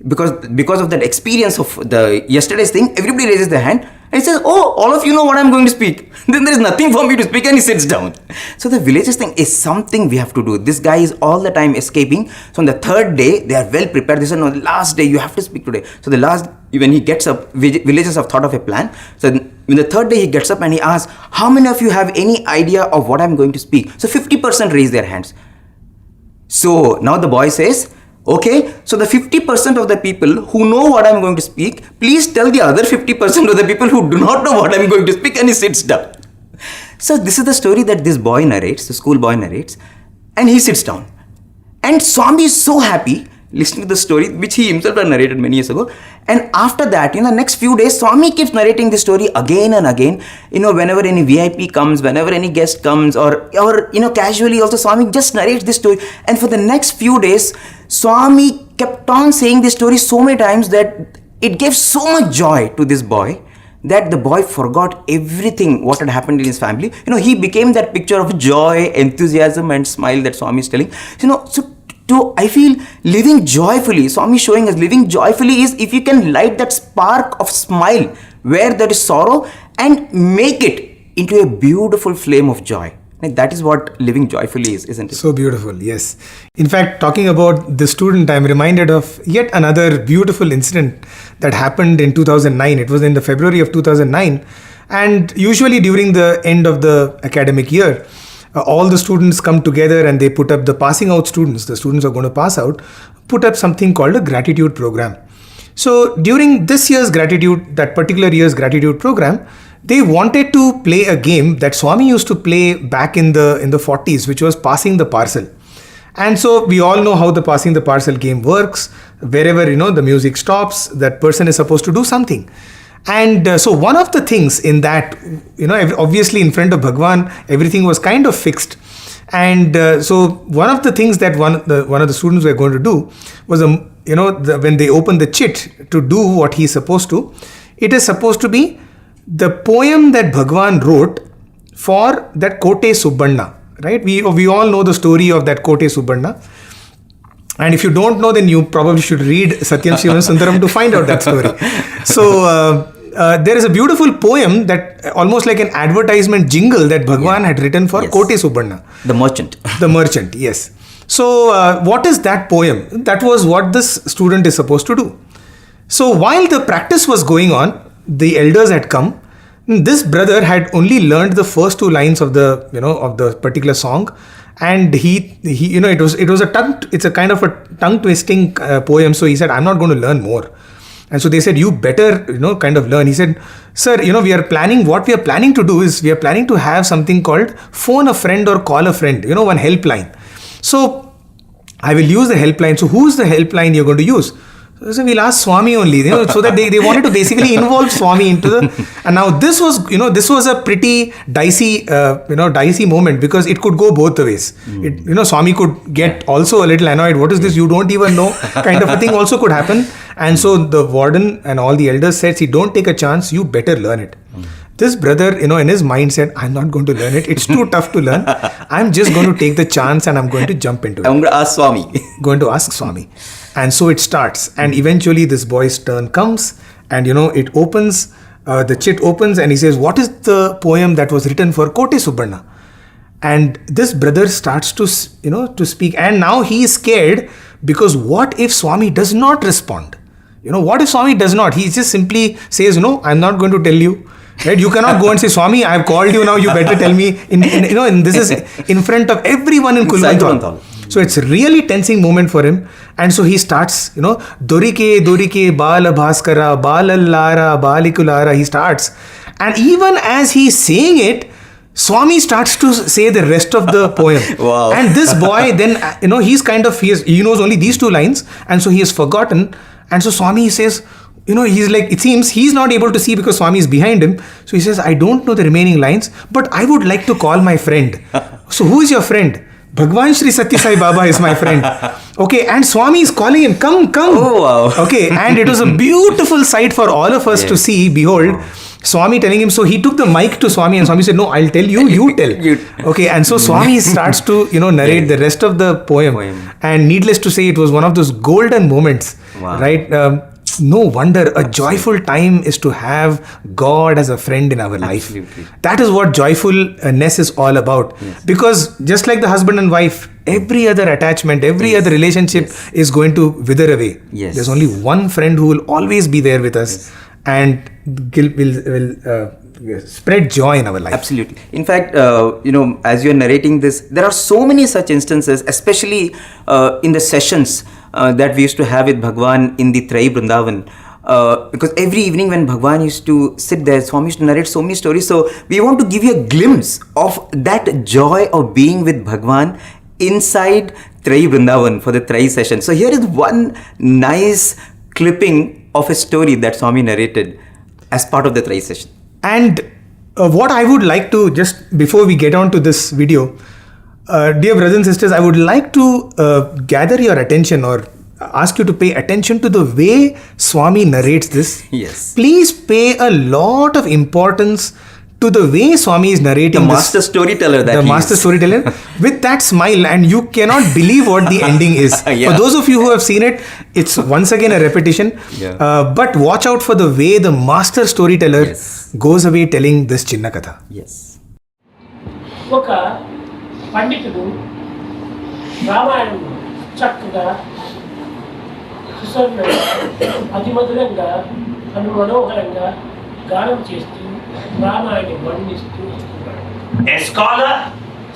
because of that experience of the yesterday's thing, everybody raises their hand and he says, oh, all of you know what I'm going to speak. Then there is nothing for me to speak, and he sits down. So the villagers think is something we have to do. This guy is all the time escaping. So on the third day, they are well prepared. They said, no, the last day you have to speak today. So when he gets up, villagers have thought of a plan. So when the third day he gets up and he asks, how many of you have any idea of what I'm going to speak? So 50% raise their hands. So now the boy says, okay, so the 50% of the people who know what I'm going to speak, please tell the other 50% of the people who do not know what I'm going to speak, and he sits down. So this is the story that this boy narrates, the school boy narrates, and he sits down. And Swami is so happy listening to the story, which he himself had narrated many years ago. And after that, next few days, Swami keeps narrating the story again and again. Whenever any VIP comes, whenever any guest comes, or casually also Swami just narrates this story. And for the next few days, Swami kept on saying this story so many times that it gave so much joy to this boy that the boy forgot everything what had happened in his family. He became that picture of joy, enthusiasm and smile that Swami is telling. I feel living joyfully, Swami showing us living joyfully is if you can light that spark of smile where there is sorrow and make it into a beautiful flame of joy. And that is what living joyfully is, isn't it? So beautiful, yes. In fact, talking about the student, I'm reminded of yet another beautiful incident that happened in 2009. It was in the February of 2009. And usually during the end of the academic year, all the students come together and they put up the passing out students. The students are going to pass out, put up something called a gratitude program. So during this year's gratitude, that particular year's gratitude program, they wanted to play a game that Swami used to play back in the 40s, which was passing the parcel. And so we all know how the passing the parcel game works. Wherever, the music stops, that person is supposed to do something. And so one of the things in that, obviously in front of Bhagawan, everything was kind of fixed. And so one of the things that one of the students were going to do was, when they open the chit to do what he's supposed to, it is supposed to be the poem that Bhagawan wrote for that Kote Subbanna, right? We all know the story of that Kote Subbanna. And if you don't know, then you probably should read Satyam Shivam Sundaram to find out that story. So there is a beautiful poem that almost like an advertisement jingle that Bhagawan had written for Kote Subbanna. The merchant. The merchant, yes. So what is that poem? That was what this student is supposed to do. So while the practice was going on, the elders had come. This brother had only learned the first two lines of the particular song, and it's a kind of a tongue twisting poem. So he said, I'm not going to learn more. And so they said, you better kind of learn. He said, sir, what we are planning to do is we are planning to have something called phone a friend or call a friend, one helpline. So I will use the helpline. So who's the helpline you're going to use? So we'll ask Swami only, so that they wanted to basically involve Swami into the. And now this was a pretty dicey moment, because it could go both ways. Swami could get also a little annoyed. What is this? You don't even know, kind of a thing also could happen. And so the warden and all the elders said, see, don't take a chance. You better learn it. This brother, in his mind said, I'm not going to learn it. It's too tough to learn. I'm just going to take the chance and I'm going to jump into it. I'm going to ask Swami. Going to ask Swami. And so it starts. And eventually this boy's turn comes and, it opens, the chit opens and he says, what is the poem that was written for Kote Subbanna? And this brother starts to speak. And now he is scared, because what if Swami does not respond? What if Swami does not? He just simply says, no, I'm not going to tell you. Right? You cannot go and say, Swami, I've called you now, you better tell me. And this is in front of everyone in Kulvanthal. So it's a really tensing moment for him. And so he starts, Dorike, Bala Bhaskara, Balallara, Balikulara, he starts. And even as he's saying it, Swami starts to say the rest of the poem. Wow. And this boy then, he knows only these two lines. And so he has forgotten. And so Swami says, he's like, it seems he's not able to see because Swami is behind him. So he says, I don't know the remaining lines, but I would like to call my friend. So who is your friend? Bhagawan Shri Satya Sai Baba is my friend. Okay, and Swami is calling him, come. Oh, wow. Okay, and it was a beautiful sight for all of us to see. Behold, Swami telling him, so he took the mic to Swami and Swami said, no, I'll tell you, you tell. Okay, and so Swami starts to, narrate the rest of the poem. And needless to say, it was one of those golden moments, right? No wonder a joyful time is to have God as a friend in our life. Absolutely. That is what joyfulness is all about. Yes. Because just like the husband and wife, every other attachment, every other relationship is going to wither away. Yes. There's only one friend who will always be there with us and will spread joy in our life. Absolutely. In fact, as you're narrating this, there are so many such instances, especially in the sessions that we used to have with Bhagawan in the Trayee Vrindavan. Because every evening when Bhagawan used to sit there, Swami used to narrate so many stories. So we want to give you a glimpse of that joy of being with Bhagawan inside Trayee Vrindavan for the Trayee session. So here is one nice clipping of a story that Swami narrated as part of the Trayee session. And what I would like to, just before we get on to this video, dear brothers and sisters, I would like to gather your attention or ask you to pay attention to the way Swami narrates this. Yes. Please pay a lot of importance to the way Swami is narrating The this. master storyteller that The he master is. storyteller with that smile, and you cannot believe what the ending is. Yeah. For those of you who have seen it, it's once again a repetition. Yeah. But watch out for the way the master storyteller Yes. goes away telling this Chinna Katha. Yes. ఒక పండితుడు రామాయణం చక్కగా సుసంగా అతిమధురంగా మనోహరంగా గానం చేస్తూ రామాయణం వర్ణిస్తూ వస్తున్నాడు. A scholar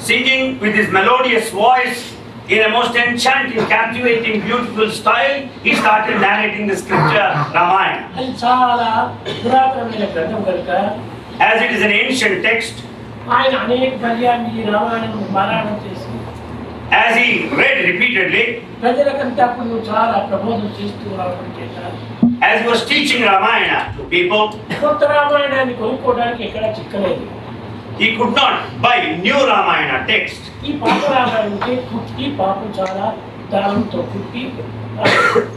singing with his melodious voice in a most enchanting, captivating, beautiful style, he started narrating the scripture Ramayana. అది చాలా పురాతనమైన గ్రంథం కనుక As it is an ancient text, ఆయన అనేక పర్యాలు ఈ రామాయణం పారాయణం చేసి as he read repeatedly, ప్రజలకంతా అప్పుడు చాలా ప్రబోధం చేస్తూ రావడం చేత as he was teaching Ramayana to people, కొత్త రామాయణాన్ని కొనుక్కోవడానికి ఎక్కడ చిక్కలేదు. he could not buy new Ramayana text. ఈ పాత రామాయణంకి పుట్టి పాపం చాలా దానంతో పుట్టి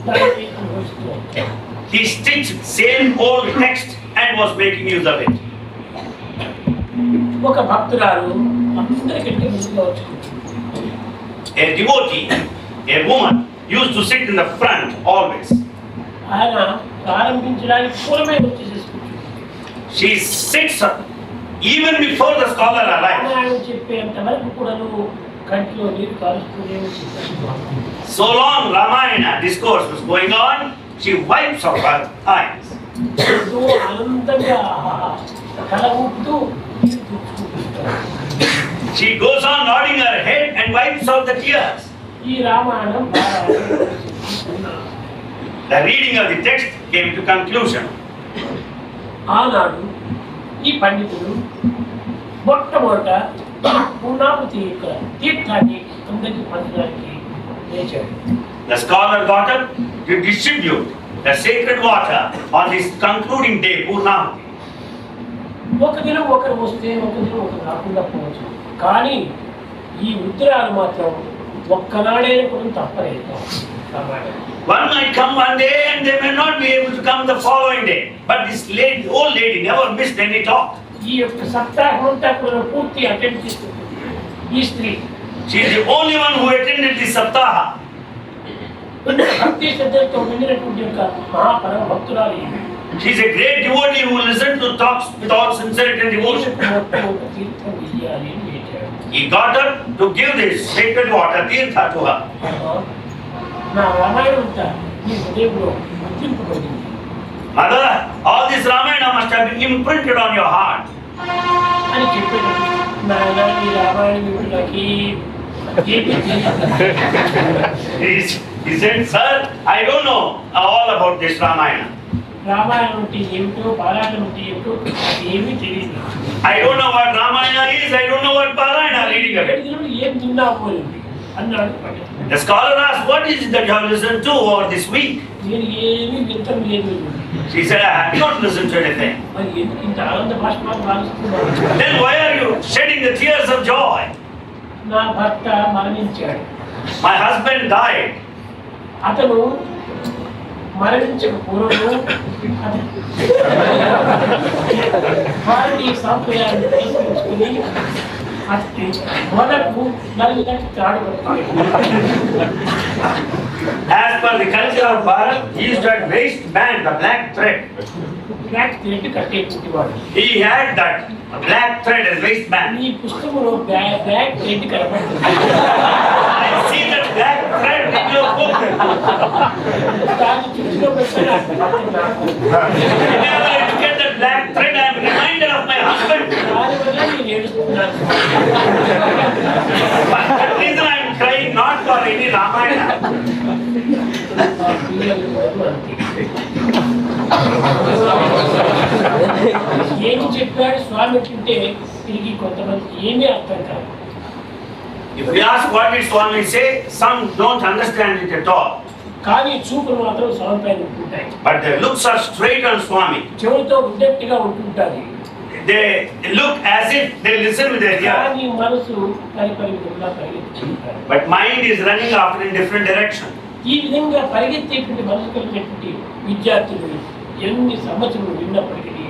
దాన్ని అనుభవిస్తూ ఉంటాడు. He stitched same old text and was making use of it. ఒక భక్తురాలు అందరికంటే ముందుగా వచ్చి A devotee, a woman, used to sit in the front always. ఆయన ప్రారంభించడానికి పూర్వమే వచ్చేసేసుకుంటుంది. She sits up even before the scholar arrives. ఆయన చెప్పేంత వరకు కూడా కంటిలో నీరు కాలుస్తూనే ఉంటుంది. So long Ramayana discourse was going on, she wipes off her eyes. ఎంతో ఆనందంగా తల ఊపుతూ She goes on nodding her head and wipes off the tears. ఈ Ramayanam The reading of the text came to conclusion. ఆనాడు ఈ పండితుడు మొట్టమొదట పూర్ణావతి యొక్క తీర్థాన్ని అందరికీ పంచడానికి లేచాడు. The scholar got up to distribute the sacred water on this concluding day, Purnavati. ఒక దినం ఒకరు వస్తే ఒక దినం ఒకరు రాకుండా పోవచ్చు, కానీ ఈ ఉత్తరాలు మాత్రం ఒక్కనాడే కూడా తప్పలేదు. One might come one day and they may not be able to come the following day. But this lady, old lady, never missed any talk. ఈ యొక్క సప్తాహం అంతా కూడా పూర్తి అటెండ్ చేస్తుంది ఈ స్త్రీ. She is the only one who attended this saptaha. భక్తి శ్రద్ధలతో నిండినటువంటి యొక్క మహాపరమ భక్తురాలు ఈమె. She is a great devotee who listened to talks with all sincerity and devotion. తీర్థం ఇయ్యాలి అని లేచాడు. He got up to give this sacred water, tirtha, to her. నా రామాయణం అంతా నీ హృదయంలో గుర్తింపబడింది. Mother, all this Ramayana must have been imprinted on your heart. అని చెప్పాడు. నాయన ఈ రామాయణం ఇప్పుడు నాకు He said, sir, I don't know all about this Ramayana. Ramayanam అంటే ఏమిటో పారాయణం అంటే ఏమిటో ఏమీ తెలియదు. I don't know what Ramayana is, I don't know what Parayana reading of it. ఏం తిన్నావు అన్నాడు. The scholar asked, what is it that you have listened to over this week? నేను ఏమీ వింతం లేదు. She said, I have not listened to anything. మరి ఎందుకు ఇంత ఆనంద భాషమాలు వాడుస్తున్నావు? Then why are you shedding the tears of joy? నా భర్త మరణించాడు. My husband died. అతను మరణించక పూర్వము భారతీయ సాంప్రదాయాన్ని అనుసరించుకుని అట్టి మొదకు నలుగురికి త్రాడు పడుతుంది. As per the culture of Bharat, he used to have waistband, the black thread. Black thread కట్టేవాడు. He had that black thread as waistband. ఈ పుస్తకంలో బ్లాక్ థ్రెడ్ కనపడుతుంది. I see that black thread in your book. దాన్ని చుట్టూ పెట్టాను. Whenever I look at that black thread, I am reminded of my husband. దానివల్ల నేను ఏడుస్తున్నాను. For that reason I am crying, not for any Ramayana. ఏమి చెప్పాడు స్వామి అంటే తిరిగి కొంతమంది ఏమీ అర్థం కాదు. If we ask what did Swami say, some don't understand it at all. కానీ చూపులు మాత్రం స్వామి పైన ఉంటుంటాయి. But their looks are straight on Swami. చెవులతో ఉండేట్టుగా ఉంటుంటారు. They look as if they listen with their ear. కానీ మనసు పరిపరిగా పరిగెత్తుతుంటారు. But mind is running after in different direction. ఈ విధంగా పరిగెత్తేటువంటి మనసు కలిగినటువంటి విద్యార్థులు ఎన్ని సంవత్సరాలు విన్నప్పటికీ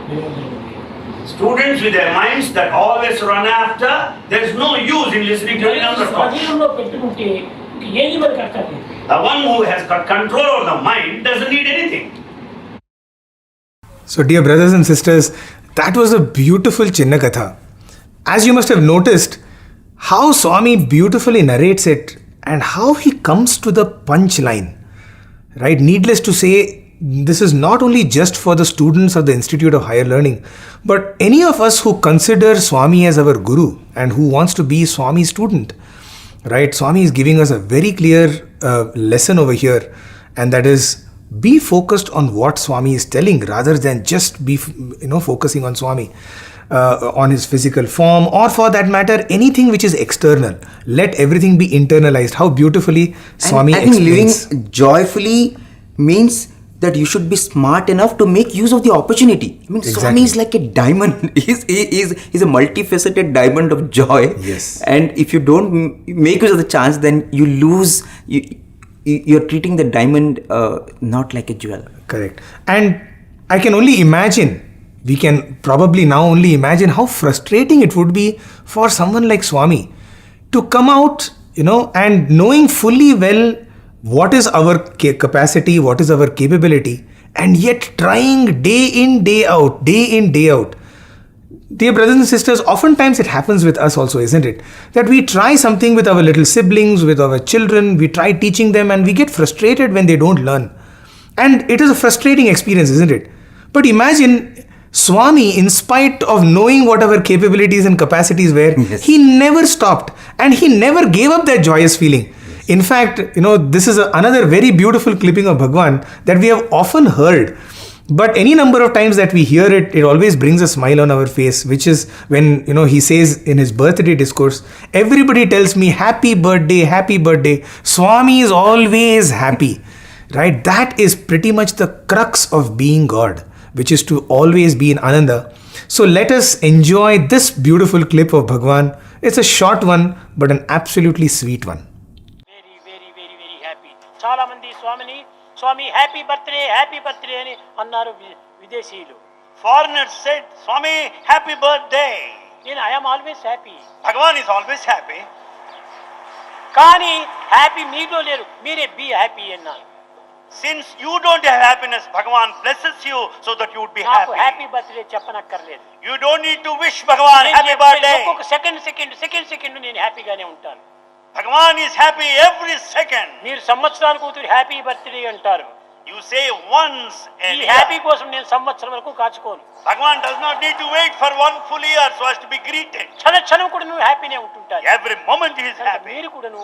వినగలిగారు. Students with their minds that always run after, there is no use in listening to another talk. స్వాధీనంలో పెట్టుకుంటే ఏది మనకు అక్కర్లేదు. The one who has got control over the mind doesn't need anything. So, dear brothers and sisters, that was a beautiful Chinna Katha. As you must have noticed, how Swami beautifully narrates it and how he comes to the punchline. Right? Needless to say, this is not only just for the students of the Institute of Higher Learning, but any of us who consider Swami as our Guru and who wants to be Swami's student. Right? Swami is giving us a very clear lesson over here, and that is, be focused on what Swami is telling rather than just be focusing on Swami, on his physical form, or for that matter anything which is external. Let everything be internalized. How beautifully Swami I think living explains. joyfully means that you should be smart enough to make use of the opportunity. I mean, Exactly. Swami is like a diamond. He's a multifaceted diamond of joy. Yes. And if you don't make use of the chance, then you lose. You're treating the diamond not like a jewel. Correct. And I can only imagine, we can probably now only imagine how frustrating it would be for someone like Swami to come out, and knowing fully well what is our capacity, what is our capability, and yet trying day in, day out. Dear brothers and sisters, oftentimes it happens with us also, isn't it? That we try something with our little siblings, with our children, we try teaching them and we get frustrated when they don't learn. And it is a frustrating experience, isn't it? But imagine Swami, in spite of knowing what our capabilities and capacities were, Yes. he never stopped and he never gave up that joyous feeling. In fact, this is another very beautiful clipping of Bhagawan that we have often heard. But any number of times that we hear it, it always brings a smile on our face, which is when, he says in his birthday discourse, everybody tells me, happy birthday, happy birthday. Swami is always happy, right? That is pretty much the crux of being God, which is to always be in Ananda. So let us enjoy this beautiful clip of Bhagawan. It's a short one, but an absolutely sweet one. Very very very very happy. చాలా మంది స్వామి happy birthday అని అన్నారు విదేశీయులు. Foreigners said, Swami, happy birthday. నేను I'm always happy. Bhagavan is always happy. కానీ happy మీలో లేరు, మీరే బీ హ్యాపీ అన్నారు. Since you don't have happiness, Bhagavan blesses you so that you would be నాకు happy. హ్యాపీ బర్త్డే చెప్పనక్కర్లేదు. You don't need to wish Bhagavan happy birthday. ఒక్కొక్క second నేను హ్యాపీగానే ఉంటాను. Bhagavan is happy every second. మీరు సంవత్సరానికి ఒకటి హ్యాపీ బర్త్డే అంటారు. You say once a ఈ year. హ్యాపీ కోసం నేను సంవత్సరం వరకు కాచుకోను. Bhagavan does not need to wait for one full year so as to be greeted. క్షణం కూడా నువ్వు హ్యాపీనే ఉంటుంటారు. Every moment he is happy. మీరు కూడాను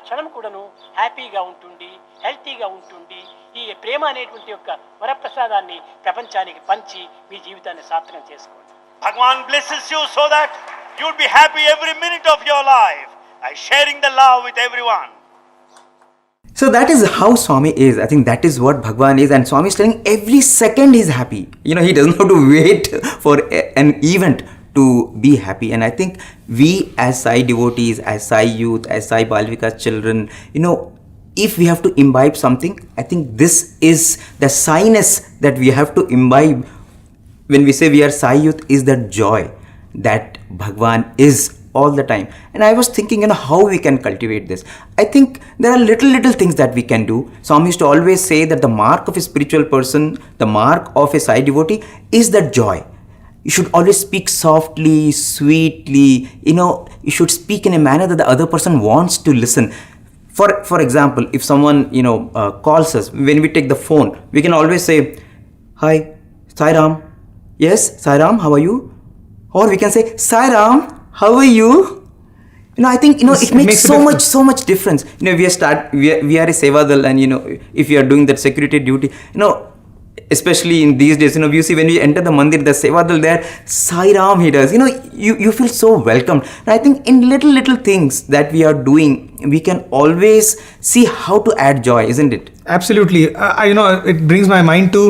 క్షణం కూడాను హ్యాపీగా ఉంటుండి, హెల్తీగా ఉంటుండి, ఈ ప్రేమ అనేటువంటి యొక్క వరప్రసాదాన్ని ప్రపంచానికి పంచి మీ జీవితాన్ని సార్థకం చేసుకోండి. Bhagavan blesses you so that you would be happy every minute of your life by sharing the love with everyone. So that is how Swami is. I think that is what Bhagavan is, and Swami is telling every second he's happy. He doesn't have to wait for an event to be happy. And I think we as Sai devotees, as Sai youth, as Sai Balvika's children, if we have to imbibe something, I think this is the Sai-ness that we have to imbibe when we say we are Sai youth, is that joy that Bhagavan is all the time. And I was thinking, how we can cultivate this. I think there are little things that we can do. Swami used to always say that the mark of a spiritual person, the mark of a Sai devotee is that joy. You should always speak softly, sweetly, you should speak in a manner that the other person wants to listen. For example, if someone, calls us, when we take the phone, we can always say, hi, Sai Ram. Yes, Sai Ram, how are you? Or we can say, Sai Ram, how are you? I think, it makes so much difference. We are a Sevadal, and, if you are doing that security duty, especially in these days, you see when we enter the mandir, the Sevadal there, Sai Ram he does, you feel so welcomed. And I think in little things that we are doing, we can always see how to add joy, isn't it? Absolutely. It brings my mind to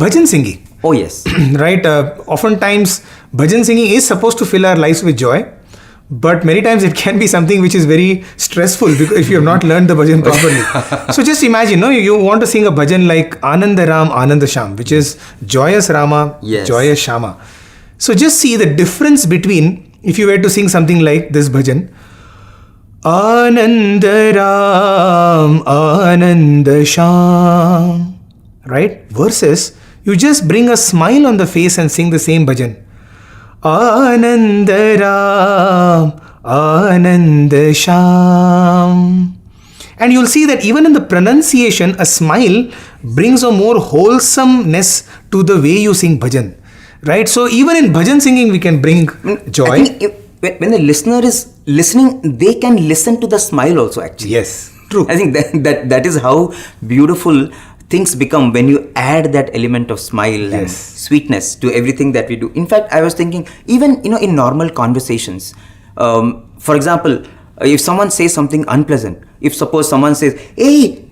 bhajan singing. Oh yes. Right? Oftentimes, bhajan singing is supposed to fill our lives with joy. But many times it can be something which is very stressful because if you have not learned the bhajan properly. So just imagine, no, you want to sing a bhajan like Ananda Ram, Ananda Sham, which is joyous Rama, Yes. joyous Shama. So just see the difference between if you were to sing something like this bhajan, Ananda Ram, Ananda Sham, right? Versus you just bring a smile on the face and sing the same bhajan. Ananda Ram, Ananda Sham. And you'll see that even in the pronunciation, a smile brings a more wholesomeness to the way you sing bhajan. Right? So even in bhajan singing, we can bring joy. I think when the listener is listening, they can listen to the smile also actually. Yes, true. I think that is how beautiful things become when you add that element of smile and Yes. sweetness to everything that we do. In fact, I was thinking, even in normal conversations, for example, if someone says something unpleasant, if suppose someone says, hey,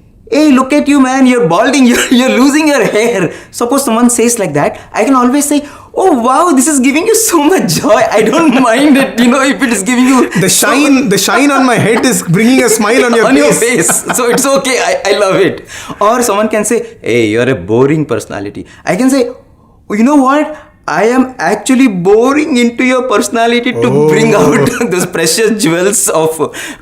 look at you, man, you're balding, you're losing your hair. Suppose someone says like that, I can always say, oh wow, this is giving you so much joy. I don't mind it, if it is giving you The shine on my head is bringing a smile on your on face. your face. So it's okay. I love it. Or someone can say, hey, you're a boring personality. I can say, you know what? I am actually boring into your personality to bring out those precious jewels of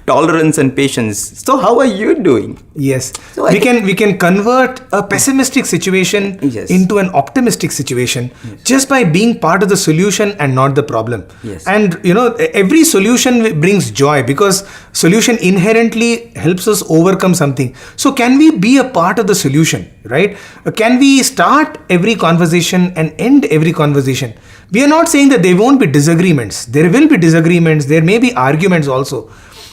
tolerance and patience. So how are you doing? Yes. So I we can convert a pessimistic situation Yes. into an optimistic situation just by being part of the solution and not the problem. Yes. And every solution brings joy because solution inherently helps us overcome something. So can we be a part of the solution, right? Can we start every conversation and end every conversation? We are not saying that there won't be disagreements. There will be disagreements. There may be arguments also.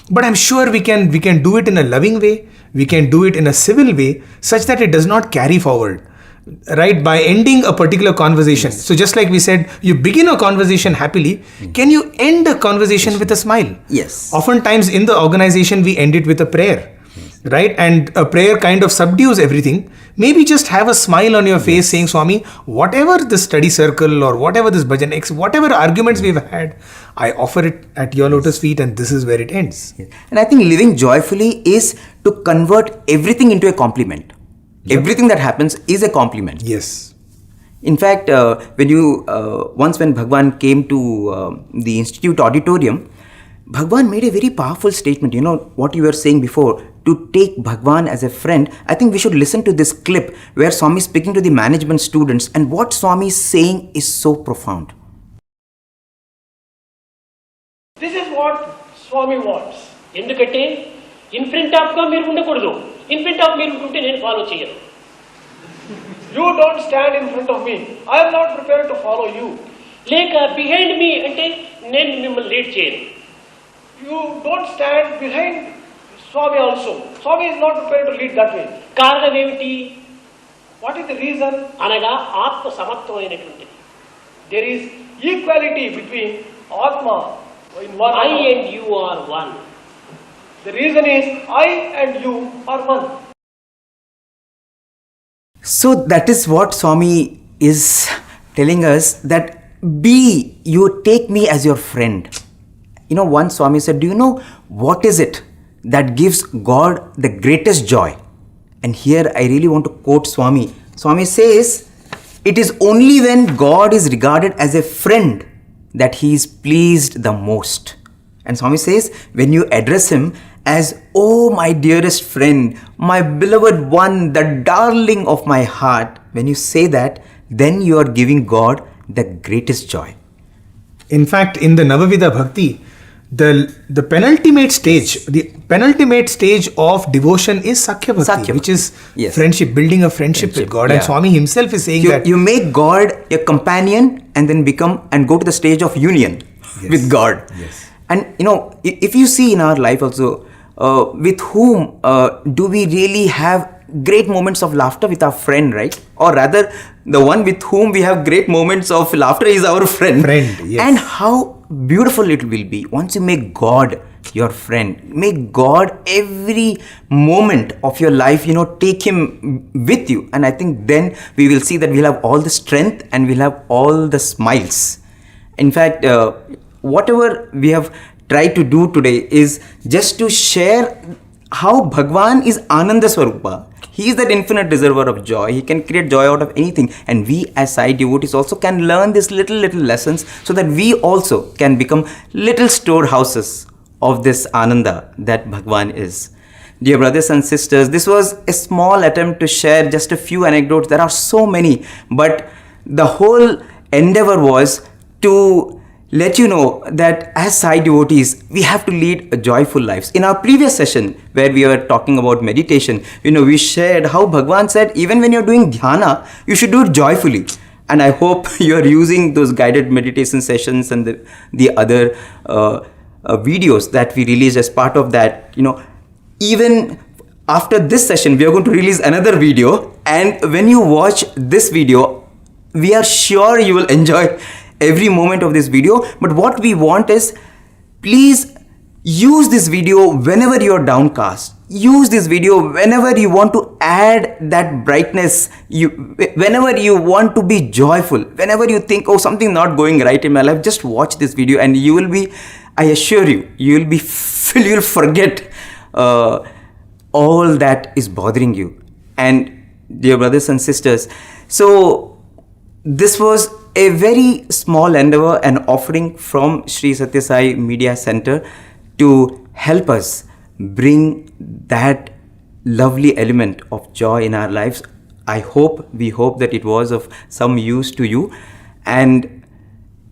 But I'm sure we can do it in a loving way. We can do it in a civil way such that it does not carry forward. Right? By ending a particular conversation. Yes. So just like we said, you begin a conversation happily. Can you end a conversation with a smile? Yes. Oftentimes in the organization, we end it with a prayer. Right? And a prayer kind of subdues everything. Maybe just have a smile on your face saying, Swami, whatever the study circle or whatever this bhajan, whatever arguments we've had, I offer it at your lotus feet and this is where it ends. And I think living joyfully is to convert everything into a compliment. Yep. Everything that happens is a compliment. Yes. In fact, when Bhagawan came to the Institute auditorium, Bhagawan made a very powerful statement. What you were saying before, to take Bhagawan as a friend. I think we should listen to this clip where Swami is speaking to the management students, and what Swami is saying is so profound. This is what Swami wants. ఎందుకంటే in front of గా మీరు ఉండకూడదు. In front of మీరు ఉంటే నేను follow చేయను. You don't stand in front of me. I am not prepared to follow you. లేక behind me అంటే నేను మిమ్మల్ని లీడ్ చేయను. You don't stand behind Swami also. Swami is not prepared to lead that way. కారణం ఏమిటి? What is the reason? అనగా ఆత్మ సమత్వమైనటువంటిది. There is equality between Atma in one. I and you are one. The reason is I and you are one. So that is what Swami is telling us, that you take me as your friend. Once Swami said, do you know what is it that gives God the greatest joy? And here I really want to quote Swami. Swami says, it is only when God is regarded as a friend that he is pleased the most. And Swami says, when you address him as, oh my dearest friend, my beloved one, the darling of my heart, when you say that, then you are giving God the greatest joy. In fact, in the Navavida Bhakti, the penultimate stage of devotion is Sakhya Bhakti, which is friendship, building a friendship with God. And Swami himself is saying that you make God a companion and then go to the stage of union with God. Yes. And if you see in our life also, with whom do we really have great moments of laughter? With our friend, right? Or rather, the one with whom we have great moments of laughter is our friend. Yes. And how beautiful it will be once you make God your friend. Make God every moment of your life, take him with you. And I think then we will see that we'll have all the strength and we'll have all the smiles. In fact, whatever we have try to do today is just to share how Bhagawan is Ananda Swarupa. He is that infinite reservoir of joy. He can create joy out of anything. And we as Sai devotees also can learn these little lessons so that we also can become little storehouses of this Ananda that Bhagavan is. Dear brothers and sisters, this was a small attempt to share just a few anecdotes. There are so many, but the whole endeavor was to let you know that as Sai devotees, we have to lead a joyful lives. In our previous session, where we were talking about meditation, we shared how Bhagavan said, even when you're doing dhyana, you should do it joyfully. And I hope you are using those guided meditation sessions and the other videos that we released as part of that. Even after this session, we are going to release another video. And when you watch this video, we are sure you will enjoy every moment of this video. But what we want is, please use this video whenever you're downcast. Use this video whenever you want to add that brightness. Whenever you want to be joyful, whenever you think, oh, something not going right in my life, just watch this video and you will be, I assure you, you'll forget all that is bothering you. And dear brothers and sisters, so this was a very small endeavor and offering from Sri Sathya Sai Media Center to help us bring that lovely element of joy in our lives. We hope that it was of some use to you, and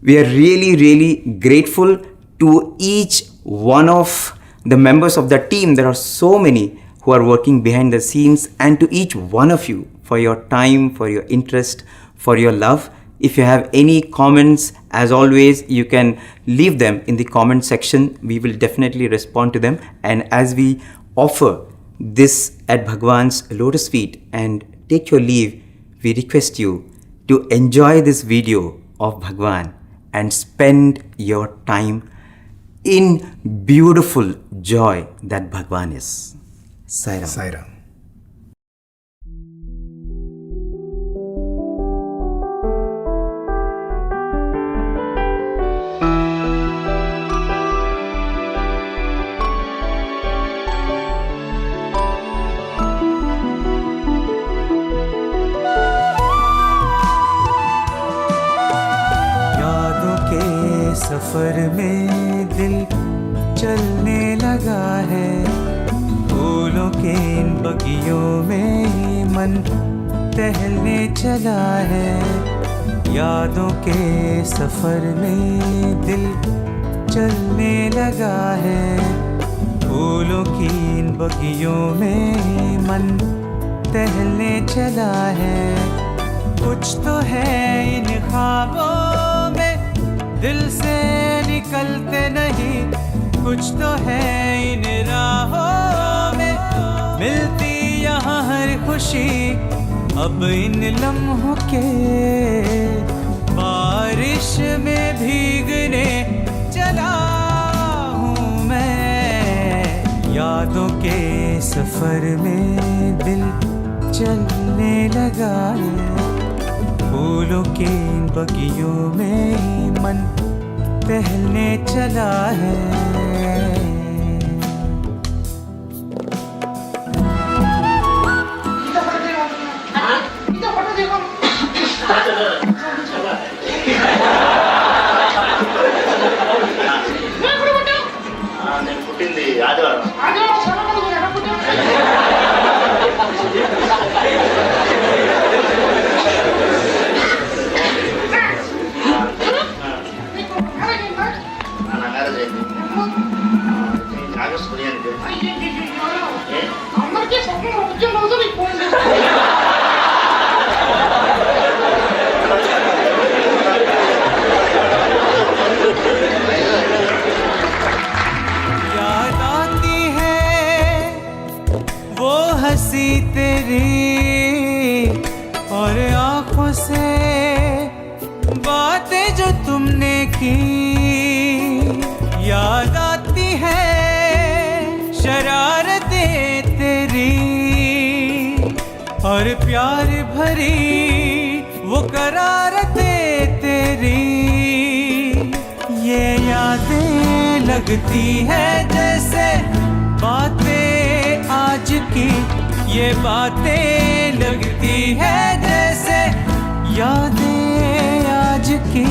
we are really grateful to each one of the members of the team. There are so many who are working behind the scenes, and to each one of you for your time, for your interest, for your love. If you have any comments, as always, you can leave them in the comment section. We will definitely respond to them. And as we offer this at Bhagavan's lotus feet and take your leave, we request you to enjoy this video of Bhagavan and spend your time in beautiful joy that Bhagavan is. Sai Ram. Sai Ram. सफर में दिल चलने लगा है, फूलों के इन बगियों में मन टहलने चला है। यादों के सफर में दिल चलने लगा है, फूलों की इन बगियों में मन टहलने चला है। कुछ तो है इन ख्वाबों में दिल से निकलते नहीं, कुछ तो है इन राहों में मिलती यहाँ हर खुशी। अब इन लम्हों के बारिश में भीगने चला हूँ मैं। यादों के सफर में दिल चलने लगा है, फूलों के इन बगियों में मन टहलने चला है। నేను పుట్టింది ఆదివారం. याद आती है वो हंसी तेरी और आँखों से बातें जो तुमने की। याद आती है शरारतें तेरी और प्यार भरी वो करारतें तेरी। ये यादें लगती है जैसे बातें आज की, ये बातें लगती है जैसे यादें आज की।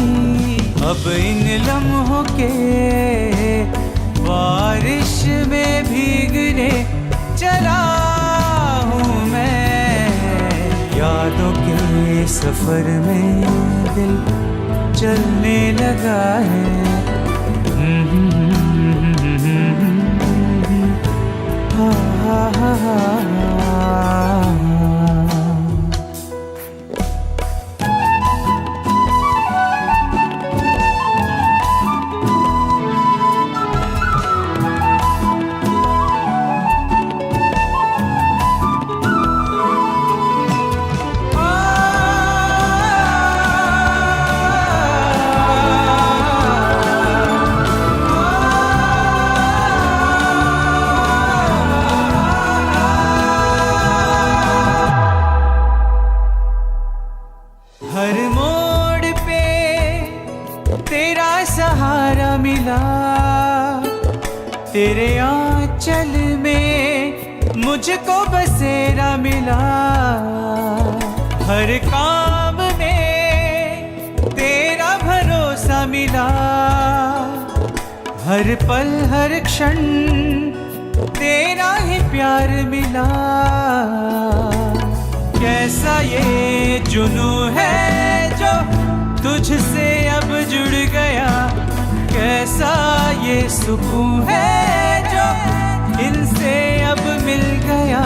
अब इन लम्हों के बारिश में भीगने चला हूँ मैं, यादों के सफर में दिल चलने लगा है। हा हा हा तेरे आंचल में मुझको बसेरा मिला, हर काम में तेरा भरोसा मिला, हर पल हर क्षण तेरा ही प्यार मिला। कैसा ये जुनू है जो तुझसे अब जुड़ गया, कैसा ये सुकून है जो इनसे अब मिल गया।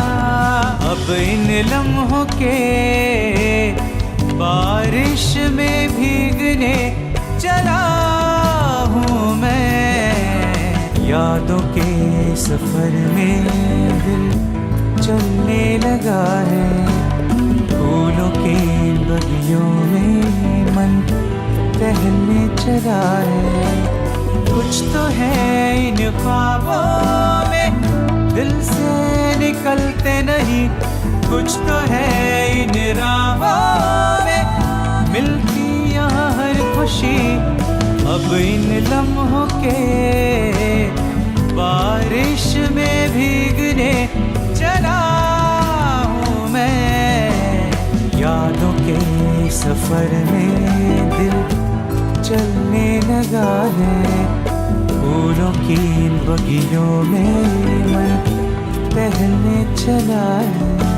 अब इन लम्हों के बारिश में भीगने चला हूँ मैं, यादों के सफर में दिल चलने लगा है। फूलों के बगियों में मन टहलने चला है। कुछ तो है इन ख्वाबों में दिल से निकलते नहीं, कुछ तो है इन राहों में मिलती यहाँ हर खुशी। अब इन लम्हों के बारिश में भीगने चला हूँ मैं, यादों के सफर में दिल चलने लगा है। फूलों की बगियों में मन टहलने चला है।